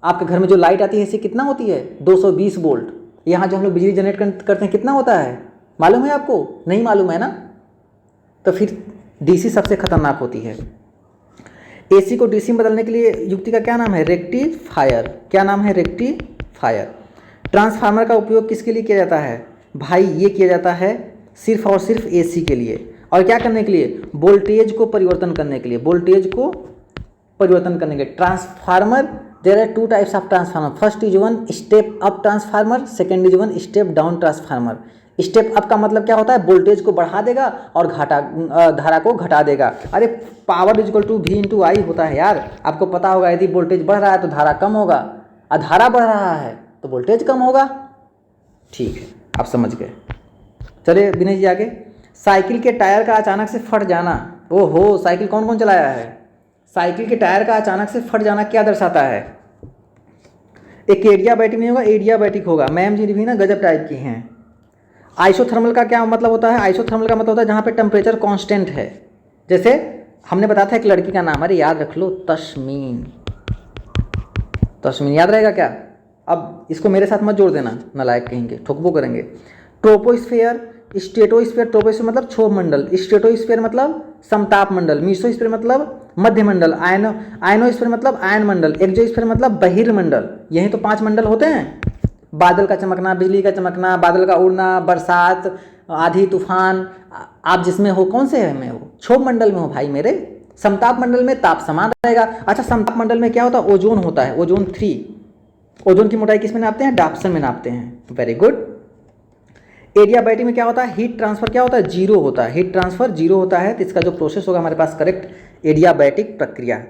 आपके घर में जो लाइट आती है इसे कितना होती है? 220 वोल्ट। यहाँ जो हम लोग बिजली जनरेट करते हैं कितना होता है? मालूम है आपको? नहीं मालूम है ना। तो फिर DC सबसे खतरनाक होती है। AC को DC में बदलने के लिए युक्ति का क्या नाम है? रेक्टिफायर। क्या नाम है? रेक्टिफायर। ट्रांसफार्मर का उपयोग किसके लिए किया जाता है भाई? ये किया जाता है सिर्फ और सिर्फ AC के लिए। और क्या करने के लिए? वोल्टेज को परिवर्तन करने के लिए। वोल्टेज को परिवर्तन करने के लिए transformer, there are 2 types of transformer. First is 1 step up transformer, second is 1 step down transformer. Step up का मतलब क्या होता है? वोल्टेज को बढ़ा देगा और धारा को घटा देगा। अरे power is equal to V × I होता है यार, आपको पता होगा। यदि वोल्टेज बढ़ रहा है तो धारा कम होगा, धारा बढ़ रहा है तो वोल्टेज कम होगा। ठीक है, आप समझ गए। चलिए विनय जी आगे। साइकिल के टायर का अचानक से फट जाना। ओहो, साइकिल कौन कौन चलाया है? साइकिल के टायर का अचानक से फट जाना क्या दर्शाता है? एक एडियाबैटिक नहीं होगा, एडियाबैटिक होगा। मैम जी भी ना गजब टाइप की हैं। आइसोथर्मल का क्या मतलब होता है? आइसोथर्मल का मतलब होता है जहाँ पे टेम्परेचर कांस्टेंट है। जैसे हमने बताया था एक लड़की का नाम, अरे याद रख लो, तस्मीन। तस्मीन याद रहेगा क्या? अब इसको मेरे साथ मत जोड़ देना, नालायक कहेंगे, ठोकबो करेंगे। Troposphere, stratosphere. ट्रोपोस्फेयर मतलब क्षोभ मंडल, स्ट्रेटोस्फेयर मतलब समताप मंडल, मीसोस्फेयर मतलब मध्य मंडल, आयनोस्फेयर मतलब आयन मंडल, एक्सोस्फेयर मतलब बहिर्मंडल। यही तो 5 मंडल होते हैं। बादल का चमकना, बिजली का चमकना, बादल का उड़ना, बरसात, आंधी तूफान। आप जिसमें हो, कौन से में हो? क्षोभ मंडल में हो भाई मेरे। समताप मंडल में ताप समान रहेगा। अच्छा, समताप मंडल में क्या होता है? ओजोन होता है, ओजोन 3। ओजोन की मोटाई किस में नापते हैं? डाप्सन में नापते हैं। Very good. एडियाबैटिक में क्या होता है? हीट ट्रांसफर क्या होता है? जीरो होता है। हीट ट्रांसफर जीरो होता है, तो इसका जो प्रोसेस होगा हमारे पास करेक्ट एडियाबैटिक प्रक्रिया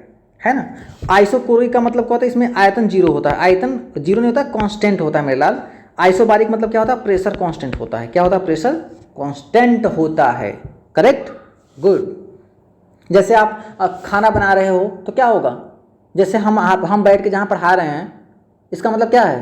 है ना। आइसोकोरिक का मतलब क्या होता है? इसमें आयतन जीरो होता है। आयतन जीरो नहीं होता, कांस्टेंट होता है मेरे लाल। आइसोबारिक मतलब क्या होता है? प्रेशर कांस्टेंट होता है। क्या होता है? प्रेशर कांस्टेंट होता है। Correct, good. जैसे आप खाना बना रहे हो तो क्या होगा? जैसे हम बैठ के जहाँ पढ़ा रहे हैं, इसका मतलब क्या है?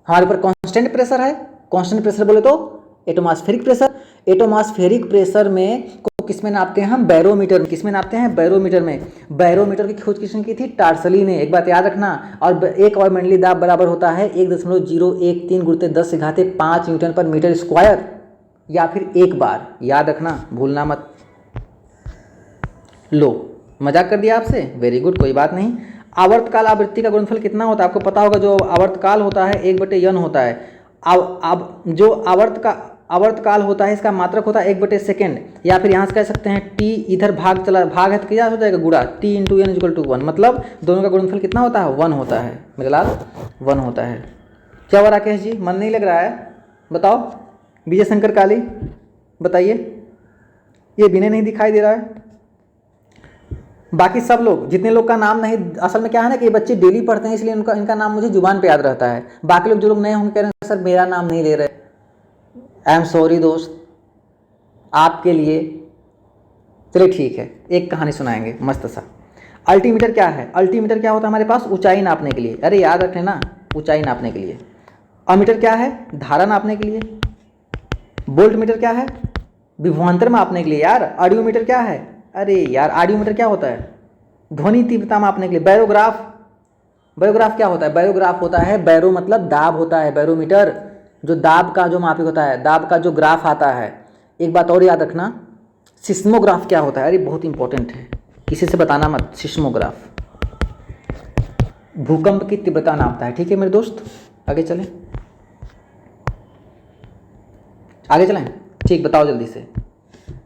हमारे ऊपर कांस्टेंट प्रेशर है। कांस्टेंट प्रेशर बोले तो एटमॉस्फेरिक प्रेशर। एटमॉस्फेरिक प्रेशर में को किस में नापते हैं हम? बैरोमीटर में। किस में नापते हैं? बैरोमीटर में। बैरोमीटर की खोज किसने की थी? टार्सली ने। एक बात याद रखना। और एक और मंडलीय दाब बराबर होता है 1.013 गुणित 10⁵ न्यूटन पर मीटर स्क्वायर, या फिर एक बार। याद रखना, भूलना मत। लो, मजाक कर दिया आपसे, वेरी गुड, कोई बात नहीं। आवर्तकाल आवृत्ति का गुणनफल कितना होता है? आपको पता होगा, जो आवर्तकाल होता है 1/n होता है। अब जो आवर्तकाल होता है, इसका मात्रक होता है 1/सेकेंड, या फिर यहाँ से कह सकते हैं टी, इधर भाग है तो क्या हो जाएगा? गुणा t × n = 1। मतलब दोनों का गुणनफल कितना होता है? 1 होता है मेरे लाल, 1 होता है। क्या हुआ राकेश जी, मन नहीं लग रहा है? बताओ। विजय शंकर काली बताइए। ये विनय नहीं दिखाई दे रहा है। बाकी सब लोग, जितने लोग का नाम नहीं, असल में क्या है ना कि ये बच्चे डेली पढ़ते हैं, इसलिए इनका नाम मुझे जुबान पे याद रहता है। बाकी लोग, जो लोग नए होंगे, कह रहे हैं सर मेरा नाम नहीं ले रहे। आई एम सॉरी दोस्त, आपके लिए। चलिए ठीक है, एक कहानी सुनाएंगे मस्त सा। अल्टीमीटर क्या है? अल्टीमीटर क्या होता है हमारे पास? ऊंचाई नापने के लिए। अरे याद रख लेना, ऊंचाई नापने के लिए। अमीटर क्या है? धारा नापने के लिए। वोल्ट मीटर क्या है? विभवांतर मापने के लिए। यार ऑडियोमीटर क्या है? अरे यार ऑडियोमीटर क्या होता है? ध्वनि तीव्रता मापने के लिए। बैरोग्राफ, बैरोग्राफ क्या होता है? बैरोग्राफ होता है, बैरो मतलब दाब होता है, बैरोमीटर जो दाब का जो मापिक होता है, दाब का जो ग्राफ आता है। एक बात और याद रखना, सिस्मोग्राफ क्या होता है? अरे बहुत इंपॉर्टेंट है, किसी से बताना मत। सिस्मोग्राफ भूकंप की तीव्रता नापता है। ठीक है मेरे दोस्त, आगे चलें, आगे चलें। ठीक, बताओ जल्दी से।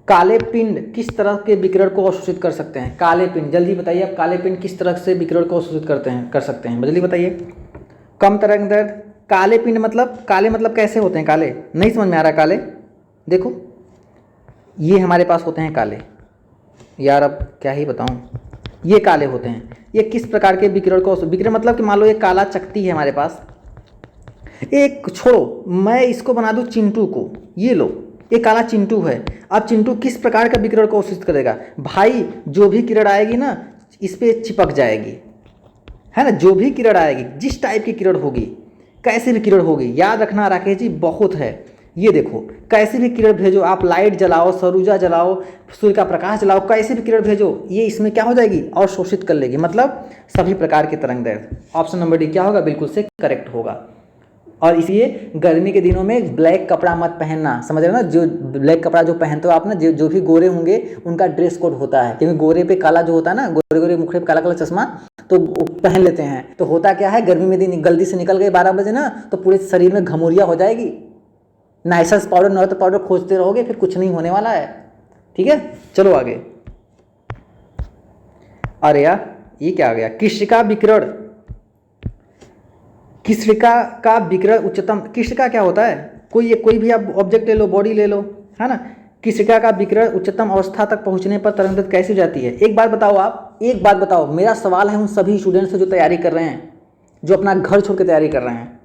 काले पिंड किस तरह के विकिरण को अवशोषित कर सकते हैं? काले पिंड, जल्दी बताइए आप। काले पिंड किस तरह से विकिरण को अवशोषित कर सकते हैं? जल्दी बताइए। कम तरंग दैर्ध्य। काले पिंड मतलब, काले मतलब कैसे होते हैं काले? नहीं समझ में आ रहा? काले देखो, ये हमारे पास होते हैं काले। यार अब क्या ही बताऊं, ये काले होते हैं। ये किस प्रकार के विकिरण को, विकिरण मतलब कि मान लो एक काला चकती है हमारे पास। एक छोड़ो, मैं इसको बना दूं चिंटू को। ये लो, ये काला चिंटू है। अब चिंटू किस प्रकार का विकिरण को अवशोषित करेगा? भाई जो भी किरण आएगी ना, इस पर चिपक जाएगी, है ना। जो भी किरण आएगी, जिस टाइप की किरण होगी, कैसी भी किरण होगी, याद रखना राकेश जी बहुत है। ये देखो, कैसी भी किरण भेजो आप, लाइट जलाओ, सौर जलाओ, सूर्य का प्रकाश जलाओ, कैसी भी किरण भेजो, ये इसमें क्या हो जाएगी? अवशोषित कर लेगी। मतलब सभी प्रकार के तरंग दैर्ध्य। ऑप्शन नंबर डी क्या होगा? बिल्कुल से करेक्ट होगा। और इसलिए गर्मी के दिनों में ब्लैक कपड़ा मत पहनना, समझ रहे हो ना। जो ब्लैक कपड़ा जो पहनते हो आप ना, जो भी गोरे होंगे उनका ड्रेस कोड होता है, क्योंकि गोरे पे काला जो होता है ना, गोरे गोरे मुखड़े पे काला काला चश्मा तो पहन लेते हैं। तो होता क्या है, गर्मी में दिन गलती से निकल गए 12 बजे ना, तो पूरे शरीर में घमौरिया हो जाएगी। नाइसस पाउडर, नॉर्थ पाउडर खोजते रहोगे, फिर कुछ नहीं होने वाला है। ठीक है, चलो आगे। अरे यार ये क्या आ गया? कृष्णिका विकिरण। कृष्णिका का विकिरण उच्चतम, कृष्णिका क्या होता है? कोई भी आप ऑब्जेक्ट ले लो, बॉडी ले लो, है ना। कृष्णिका का विकिरण उच्चतम अवस्था तक पहुंचने पर तरंग कैसी हो जाती है? एक बात बताओ आप, एक बात बताओ। मेरा सवाल है उन सभी स्टूडेंट्स से जो तैयारी कर रहे हैं, जो अपना घर छोड़ के तैयारी कर रहे हैं,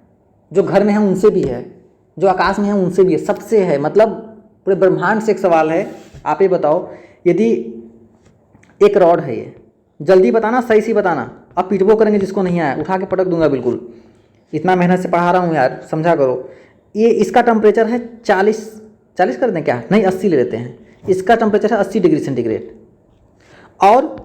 जो घर में है उनसे भी है, जो आकाश में है उनसे भी है, सबसे है, मतलब पूरे ब्रह्मांड से एक सवाल है। आप ये बताओ, यदि एक रॉड है, ये जल्दी बताना, सही से बताना, अब पिटबो करेंगे जिसको नहीं आया उठा के पटक दूंगा बिल्कुल, इतना मेहनत से पढ़ा रहा हूँ यार, समझा करो। ये इसका टेम्परेचर है 40 कर दें क्या, नहीं 80 ले लेते हैं, इसका टेम्परेचर है 80 डिग्री सेंटीग्रेड, और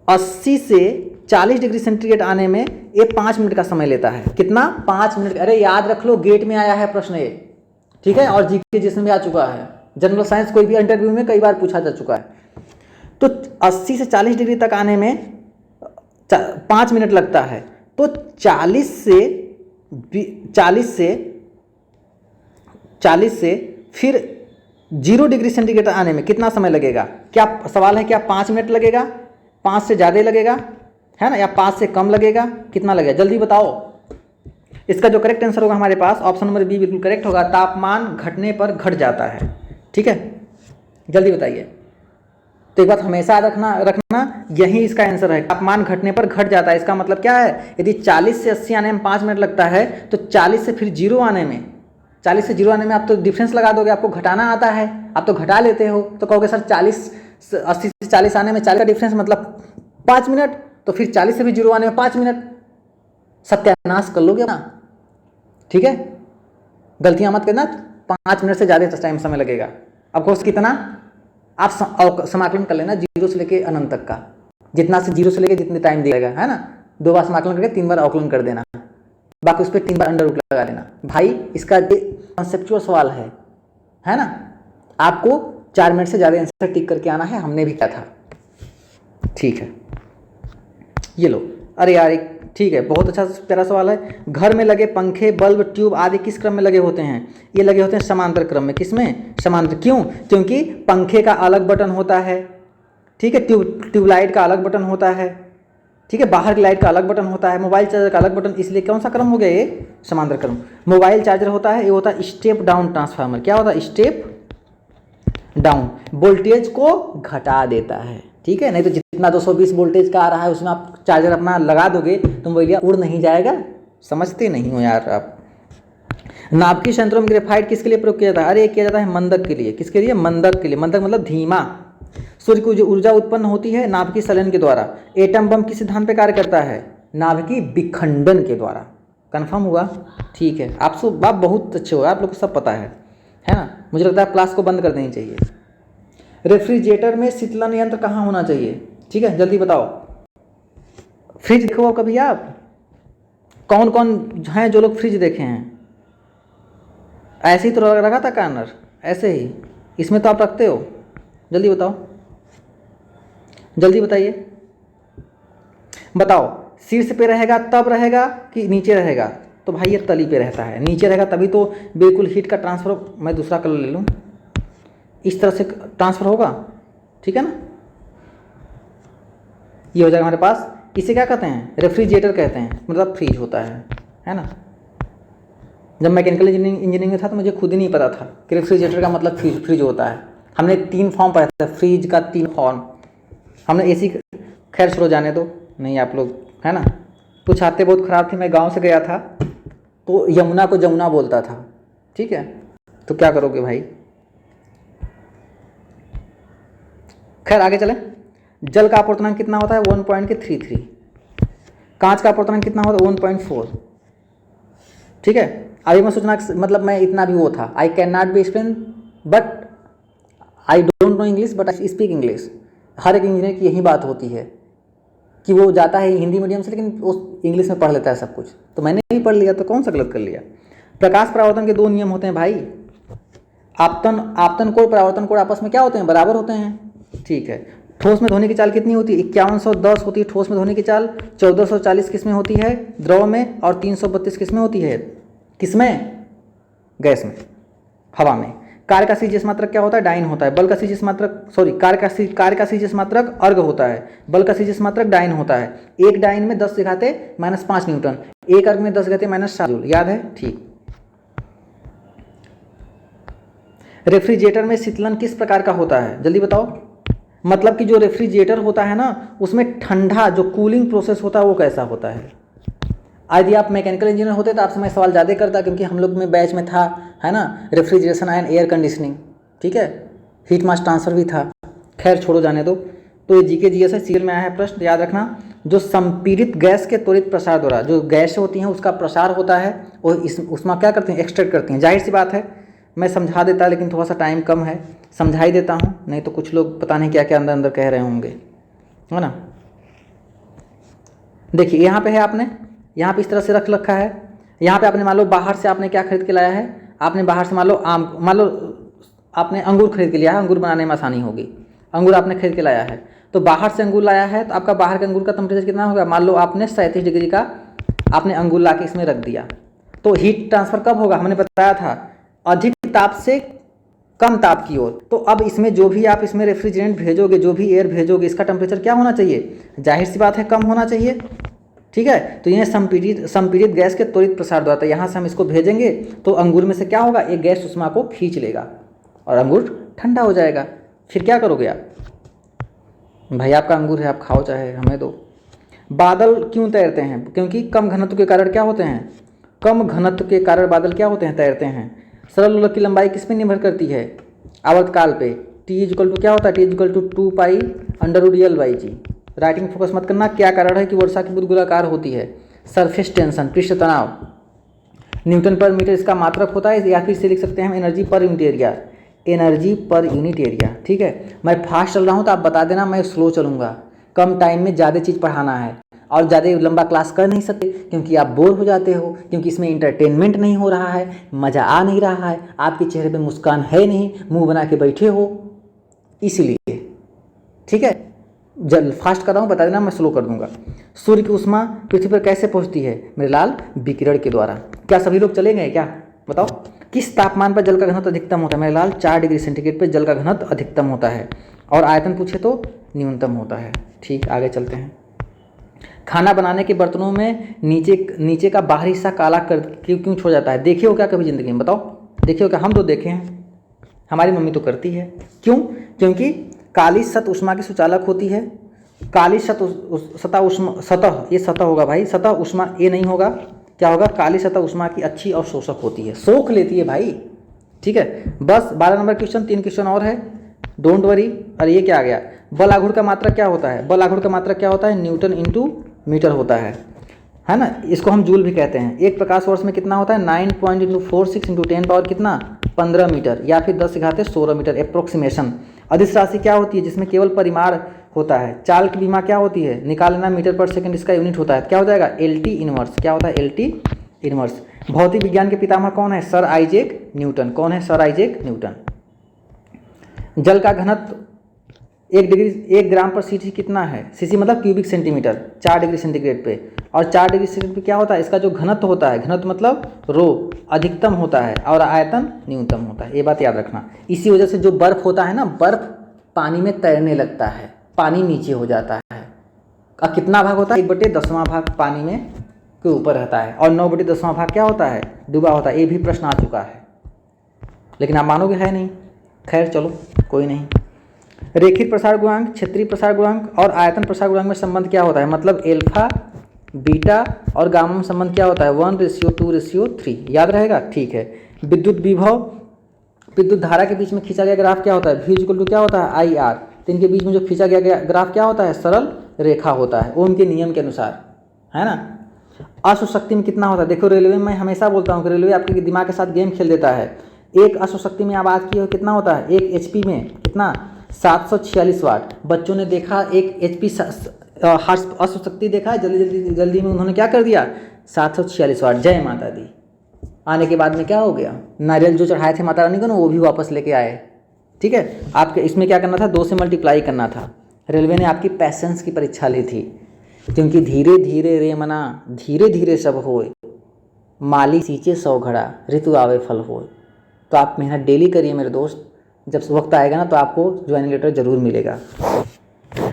80 से 40 डिग्री सेंटीग्रेड आने में ये 5 मिनट का समय लेता है। कितना? 5 मिनट। अरे याद रख लो, गेट में आया है प्रश्न ये, ठीक है, और जीके जिसमें भी आ चुका है, जनरल साइंस कोई भी इंटरव्यू में कई बार पूछा जा चुका है। तो 80 से 40 डिग्री तक आने में 5 मिनट लगता है, तो 40 से फिर 0 डिग्री सेंटीग्रेड आने में कितना समय लगेगा? क्या सवाल है, क्या 5 मिनट लगेगा, 5 से ज़्यादा लगेगा, है ना, या 5 से कम लगेगा, कितना लगेगा? जल्दी बताओ। इसका जो करेक्ट आंसर होगा हमारे पास ऑप्शन नंबर बी बिल्कुल करेक्ट होगा, तापमान घटने पर घट जाता है। ठीक है, जल्दी बताइए। तो एक बात हमेशा रखना यही इसका आंसर है, तापमान घटने पर घट जाता है। इसका मतलब क्या है, यदि 40 से 80 आने में 5 मिनट लगता है, तो 40 से फिर 0 आने में, 40 से 0 आने में आप तो डिफरेंस लगा दोगे, आपको घटाना आता है, आप तो घटा लेते हो, तो कहोगे सर 80 से 40 आने में 40 का डिफरेंस मतलब 5 मिनट, तो फिर 40 से भी 0 आने में 5 मिनट, सत्यानाश कर लोगे ना। ठीक है, गलतियां मत करना, 5 मिनट से ज़्यादा टाइम समय लगेगा। अब कोर्स कितना आप समाकलन कर लेना 0 से लेके अनंत तक का, जितना से 0 से लेके जितने टाइम दिया है ना, 2 बार समाकलन करके 3 बार अवकलन कर देना, बाकी उस पर 3 बार अंडर रूट लगा देना। भाई इसका कॉन्सेप्चुअल सवाल है ना, आपको 4 मिनट से ज़्यादा आंसर टिक करके आना है, हमने भी किया था। ठीक है, ये लो। अरे यार ठीक है, बहुत अच्छा प्यारा सवाल है। घर में लगे पंखे, बल्ब, ट्यूब आदि किस क्रम में लगे होते हैं? ये लगे होते हैं समांतर क्रम में। किसमें? समांतर। क्यों? क्योंकि पंखे का अलग बटन होता है, ठीक है, ट्यूबलाइट का अलग बटन होता है, ठीक है, बाहर की लाइट का अलग बटन होता है, मोबाइल चार्जर का अलग बटन, इसलिए कौन सा क्रम हो गया ये? समांतर क्रम। मोबाइल चार्जर होता है, ये होता है स्टेप डाउन ट्रांसफार्मर। क्या होता है? स्टेप डाउन, वोल्टेज को घटा देता है। ठीक है, नहीं तो जितना 220 वोल्टेज का आ रहा है उसमें आप चार्जर अपना लगा दोगे तो मोबाइल उड़ नहीं जाएगा। समझते नहीं हो यार आप। नाभिकीय संयंत्रों में ग्रेफाइट किसके लिए प्रयोग किया जाता है? अरे किया जाता है मंदक के लिए। किसके लिए? मंदक के लिए। मंदक मतलब धीमा। सूर्य की जो ऊर्जा उत्पन्न होती है नाभिकीय संलयन के द्वारा। एटम बम किस सिद्धांत पे कार्य करता है? नाभिकीय विखंडन के द्वारा। कंफर्म हुआ? ठीक है, आप बहुत अच्छे हो, आप लोग को सब पता है ना। मुझे लगता है क्लास को बंद कर देनी चाहिए। रेफ्रिजरेटर में शीतलन यंत्र कहाँ होना चाहिए? ठीक है, जल्दी बताओ। फ्रिज देखो कभी आप? कौन कौन हैं जो लोग फ्रिज देखे हैं? ऐसे ही तो रखा था कार्नर, ऐसे ही। इसमें तो आप रखते हो। जल्दी बताओ, जल्दी बताइए, बताओ। शीर्ष पे रहेगा तब रहेगा कि नीचे रहेगा? तो भाई ये तली पे रहता है, नीचे रहेगा तभी तो बिल्कुल हीट का ट्रांसफर। मैं दूसरा कलर ले लूँ, इस तरह से ट्रांसफर होगा, ठीक है ना। ये हो जाएगा हमारे पास। इसे क्या कहते हैं? रेफ्रिजरेटर कहते हैं, मतलब फ्रीज होता है ना। जब मैकेनिकल इंजीनियरिंग में था तो मुझे खुद ही नहीं पता था कि रेफ्रिजरेटर का मतलब फ्रिज होता है। हमने 3 फॉर्म पढ़ा था, फ्रिज का 3 फॉर्म हमने। एसी खैर छोड़ो, जाने दो, नहीं आप लोग, है ना। कुछ आते बहुत ख़राब थी। मैं गांव से गया था तो यमुना को जमुना बोलता था, ठीक है, तो क्या करोगे भाई। खैर आगे चलें। जल का अपवर्तनांक कितना होता है? 1.33। कांच का अपवर्तनांक कितना होता है? 1.4। ठीक है, अभी मैं सोचना, मतलब मैं इतना भी वो था, I can not be explain but I don't know English but I speak English. हर एक इंजीनियर की यही बात होती है कि वो जाता है हिंदी मीडियम से लेकिन वो इंग्लिश में पढ़ लेता है सब कुछ। तो मैंने भी पढ़ लिया, तो कौन सा गलत कर लिया। प्रकाश परावर्तन के 2 नियम होते हैं भाई। आपतन कोण, परावर्तन कोण आपस में क्या होते हैं? बराबर होते हैं। ठीक है, ठोस में ध्वनि की चाल कितनी होती है? 5110 होती है ठोस में ध्वनि की चाल। 1440 किसमें होती है? द्रव में। और 332 किसमें होती है? किसमें? गैस में, हवा में। कार्य का सीजियस मात्रक क्या होता है? डाइन होता है। बल का सीजियस मात्रक, सॉरी, कार्य का सीजियस मात्रक अर्ग होता है। बल का सीजियस मात्रक डाइन होता है। एक डाइन में 10 घाते -5 न्यूटन, एक अर्ग में 10 घाते -7 जूल। याद है? ठीक। रेफ्रिजरेटर में शीतलन किस प्रकार का होता है? जल्दी बताओ। मतलब कि जो रेफ्रिजरेटर होता है ना, उसमें ठंडा जो कूलिंग प्रोसेस होता है वो कैसा होता है? यदि आप मैकेनिकल इंजीनियर होते तो आपसे मैं सवाल ज़्यादा करता, क्योंकि हम लोग में बैच में था, है ना, रेफ्रिजरेशन एंड एयर कंडीशनिंग, ठीक है, हीट मास ट्रांसफर भी था। खैर छोड़ो, जाने दो। तो ये जीके जीएस है, सीरियल में आया है प्रश्न, याद रखना। जो संपीड़ित गैस के त्वरित प्रसार द्वारा, जो गैस होती हैं उसका प्रसार होता है, और उसमें क्या करते हैं, एक्सट्रैक्ट करती हैं। जाहिर सी बात है, मैं समझा देता, लेकिन थोड़ा सा टाइम कम है, समझा ही देता हूँ, नहीं तो कुछ लोग पता नहीं क्या क्या अंदर अंदर कह रहे होंगे, है ना। देखिए यहाँ पे है, आपने यहाँ पे इस तरह से रख रखा है। यहाँ पे आपने मान लो बाहर से आपने क्या खरीद के लाया है, आपने बाहर से मान लो आम, मान लो आपने अंगूर खरीद के लिया है, अंगूर बनाने में आसानी होगी। अंगूर आपने खरीद के लाया है, तो बाहर से अंगूर लाया है, तो आपका बाहर के अंगूर का टेम्परेचर कितना होगा, मान लो आपने 37 डिग्री का आपने अंगूर ला के इसमें रख दिया, तो हीट ट्रांसफर कब होगा, हमने बताया था अधिक ताप से कम ताप की ओर। तो अब इसमें जो भी आप इसमें रेफ्रिजरेंट भेजोगे, जो भी एयर भेजोगे, इसका टेम्परेचर क्या होना चाहिए, जाहिर सी बात है कम होना चाहिए, ठीक है। तो ये संपीड़ित गैस के त्वरित प्रसार द्वारा, यहाँ से हम इसको भेजेंगे तो अंगूर में से क्या होगा, एक गैस उष्मा को खींच लेगा और अंगूर ठंडा हो जाएगा। फिर क्या करोगे आप, भाई आपका अंगूर है, आप खाओ चाहे हमें दो। बादल क्यों तैरते हैं, क्योंकि कम घनत्व के कारण क्या होते हैं, कम घनत्व के कारण बादल क्या होते हैं, तैरते हैं। सरल लोलक की लंबाई किस पे निर्भर करती है, आवर्तकाल पे। टी इक्वल टू क्या होता है, T equal to 2 pi under root L/G। Writing focus मत करना, क्या कारण है कि वर्षा की बूंद गोलाकार होती है, सरफेस टेंशन, पृष्ठ तनाव। न्यूटन पर मीटर इसका मात्रक होता है, या फिर से लिख सकते हैं हम energy per unit area, energy per unit area, ठीक है। मैं फास्ट चल रहा हूँ तो आप बता देना, मैं स्लो चलूँगा, कम टाइम में ज़्यादा चीज़ पढ़ाना है, और ज़्यादा लंबा क्लास कर नहीं सकते क्योंकि आप बोर हो जाते हो, क्योंकि इसमें इंटरटेनमेंट नहीं हो रहा है, मज़ा आ नहीं रहा है, आपके चेहरे पे मुस्कान है नहीं, मुंह बना के बैठे हो, इसलिए, ठीक है। जब फास्ट कर रहा हूँ बता देना, मैं स्लो कर दूंगा। सूर्य की ऊष्मा पृथ्वी पर कैसे पहुँचती है मेरे लाल, विकिरण के द्वारा। क्या सभी लोग चले गए क्या, बताओ। किस तापमान पर जल का घनत्व अधिकतम होता है मेरे लाल, 4 डिग्री सेंटीग्रेड पर जल का घनत्व अधिकतम होता है, और आयतन पूछे तो न्यूनतम होता है। ठीक, आगे चलते हैं। खाना बनाने के बर्तनों में नीचे का बाहरी हिस्सा काला कर क्यों छोड़ जाता है, देखे हो क्या कभी ज़िंदगी में, बताओ देखे हो क्या। हम तो देखे हैं, हमारी मम्मी तो करती है। क्यों, क्योंकि काली सतह ऊष्मा की सुचालक होती है। काली सतह ये सतह होगा भाई, सतह ऊष्मा ये नहीं होगा, क्या होगा, काली सतह ऊष्मा की अच्छी अवशोषक होती है, सोख लेती है भाई, ठीक है। बस 12 नंबर क्वेश्चन, 3 क्वेश्चन और है, डोंट वरी। और ये क्या आ गया, बल आघूर्ण का मात्रक क्या होता है, बल आघूर्ण का मात्रक क्या होता है, न्यूटन इंटू मीटर होता है ना। इसको हम जूल भी कहते हैं। एक प्रकाश वर्ष में कितना होता है, 9.46 इंटू 10 पावर कितना, 15 मीटर, या फिर 10⁻16 मीटर अप्रोक्सीमेशन। अदिश राशि क्या होती है, जिसमें केवल परिमाण होता है। चाल की बीमा क्या होती है, निकाल लेना, मीटर पर सेकंड इसका यूनिट होता है, क्या हो जाएगा, LT इनवर्स। क्या होता है, LT इनवर्स। भौतिक विज्ञान के पितामह कौन है, सर आइजैक न्यूटन। कौन है, सर आइजैक न्यूटन। जल का घनत्व 1 ग्राम पर सीसी कितना है, सीसी मतलब क्यूबिक सेंटीमीटर, 4 डिग्री सेंटीग्रेड पे। और 4 डिग्री सेंटीग्रेड पे क्या होता है, इसका जो घनत्व होता है, घनत्व मतलब रो, अधिकतम होता है, और आयतन न्यूनतम होता है। ये बात याद रखना। इसी वजह से जो बर्फ होता है ना, बर्फ पानी में तैरने लगता है, पानी नीचे हो जाता है। और कितना भाग होता है, 1/10वां भाग पानी में के ऊपर रहता है, और 9/10वां भाग क्या होता है, डूबा होता है। ये भी प्रश्न आ चुका है, लेकिन आप मानोगे है नहीं। खैर चलो कोई नहीं। रेखित प्रसार गुणांक, क्षेत्रीय प्रसार गुणांक और आयतन प्रसार गुणांक में संबंध क्या होता है, मतलब एल्फा, बीटा और गामा में संबंध क्या होता है, 1:2:3। याद रहेगा, ठीक है। विद्युत विभव, विद्युत धारा के बीच में खींचा गया ग्राफ क्या होता है, V = क्या होता है, IR। तो इनके बीच में जो खींचा गया ग्राफ क्या होता है, सरल रेखा होता है, ओम के नियम के अनुसार, है ना। अश्वशक्ति में कितना होता है, देखो रेलवे में मैं हमेशा बोलता हूँ कि रेलवे आपके दिमाग के साथ गेम खेल देता है। एक अश्वशक्ति में आप बात की हो कितना होता है, 1 HP में कितना, 746 वाट। बच्चों ने देखा 1 HP अश्वशक्ति देखा, जल्दी में उन्होंने क्या कर दिया, 746 वाट, जय माता दी। आने के बाद में क्या हो गया, नारियल जो चढ़ाए थे माता रानी को ना, वो भी वापस लेके आए, ठीक है। आपके इसमें क्या करना था, 2 से मल्टीप्लाई करना था। रेलवे ने आपकी पैसेंस की परीक्षा ली थी, क्योंकि धीरे धीरे रे मना, धीरे धीरे सब होए, माली सींचे 100 घड़ा, ऋतु आवे फल होए। तो आप मेहनत डेली करिए मेरे दोस्त, जब वक्त आएगा ना तो आपको ज्वाइनिंग लेटर जरूर मिलेगा।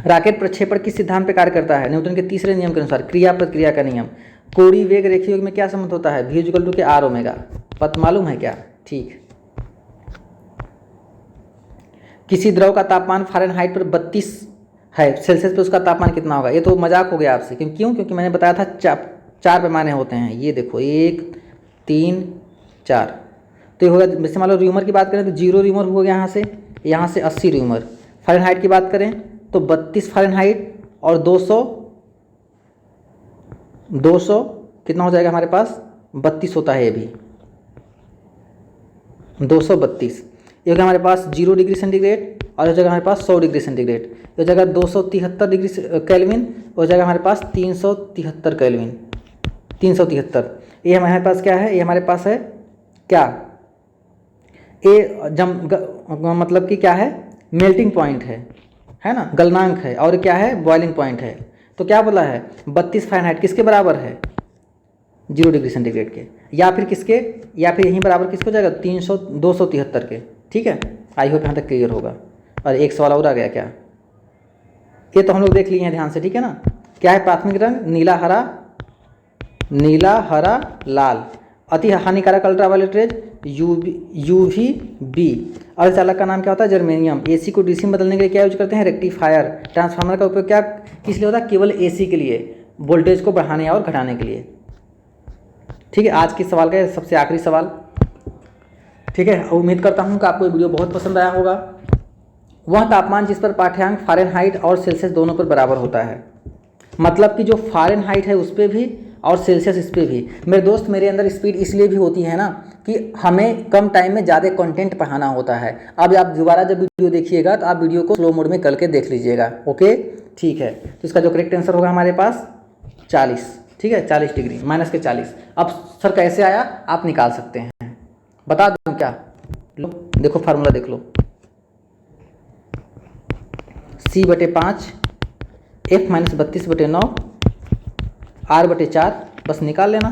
रॉकेट प्रक्षेपण किस सिद्धांत पर कार्य करता है, न्यूटन के तीसरे नियम के अनुसार, क्रिया प्रतिक्रिया का नियम। कोणीय वेग रेखीय योग में क्या संबंध होता है, V = R⍵। पत मालूम है क्या, ठीक। किसी द्रव का तापमान फ़ारेनहाइट पर 32 है, सेल्सियस पे उसका तापमान कितना होगा। ये तो मजाक हो गया आपसे, क्यों, क्योंकि मैंने बताया था 4 पैमाने होते हैं, ये देखो 1 3 4। तो ये होगा, जैसे मान लो र्यूमर की बात करें तो 0 र्यूमर हो गया यहाँ से 80 र्यूमर। फ़ारेनहाइट की बात करें तो 32 फ़ारेनहाइट और 200 कितना हो जाएगा हमारे पास, 32 होता है ये भी, 232। ये हो गया हमारे पास 0 डिग्री सेंटीग्रेड और हो जाएगा हमारे पास 100 डिग्री सेंटीग्रेड। हो जाएगा 273 डिग्री केल्विन, हो जाएगा हमारे पास 373 केल्विन, 373। ये हमारे पास क्या है, ये हमारे पास है क्या, ये मतलब कि क्या है, मेल्टिंग पॉइंट है ना, गलनांक है, और क्या है, बॉइलिंग पॉइंट है। तो क्या बोला है, 32 फ़ारेनहाइट किसके बराबर है, 0 डिग्री सेंटीग्रेड के, या फिर किसके, या फिर यहीं बराबर किसको जाएगा, 273 के। ठीक है, आई होप यहाँ तक क्लियर होगा। और एक सवाल और आ गया क्या, ये तो हम लोग देख लिए हैं ध्यान से, ठीक है ना। क्या है प्राथमिक रंग, नीला हरा लाल। अति हानिकारक अल्ट्रावायलेट रेज UVB। अर्धचालक का नाम क्या होता है, जर्मेनियम। AC को DC में बदलने के लिए क्या यूज करते हैं, रेक्टिफायर। ट्रांसफार्मर का उपयोग क्या किस लिए होता है, केवल AC के लिए, वोल्टेज को बढ़ाने और घटाने के लिए। ठीक है, आज के सवाल का सबसे आखिरी सवाल। ठीक है, उम्मीद करता हूँ कि आपको ये वीडियो बहुत पसंद आया होगा। वह तापमान जिस पर पाठ्यांक फ़ारेनहाइट और सेल्सियस दोनों पर बराबर होता है, मतलब कि जो फ़ारेनहाइट है उस पर भी और सेल्सियस इस पर भी। मेरे दोस्त, मेरे अंदर स्पीड इसलिए भी होती है ना कि हमें कम टाइम में ज़्यादा कंटेंट पढ़ाना होता है। अब आप दोबारा जब वीडियो देखिएगा तो आप वीडियो को स्लो मोड में करके देख लीजिएगा। ओके, ठीक है। तो इसका जो करेक्ट आंसर होगा हमारे पास 40। ठीक है, 40 डिग्री माइनस के 40। अब सर कैसे आया, आप निकाल सकते हैं, बता दूँ क्या, लो देखो फार्मूला देख लो, C/5 F-32/9 R/4, बस निकाल लेना।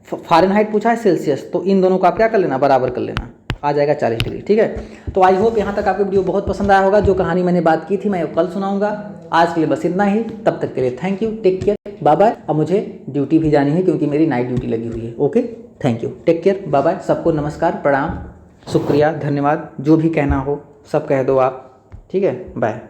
फ़ारेनहाइट पूछा है, सेल्सियस, तो इन दोनों को आप क्या कर लेना, बराबर कर लेना, आ जाएगा 40 डिग्री। ठीक है, तो आई होप यहाँ तक आपको वीडियो बहुत पसंद आया होगा। जो कहानी मैंने बात की थी मैं कल सुनाऊंगा। आज के लिए बस इतना ही, तब तक के लिए thank you, take care, bye bye. अब मुझे ड्यूटी भी जानी है क्योंकि मेरी नाइट ड्यूटी लगी हुई है। Okay, thank you, take care, bye bye. सबको नमस्कार, प्रणाम, शुक्रिया, धन्यवाद, जो भी कहना हो सब कह दो आप। ठीक है, बाय।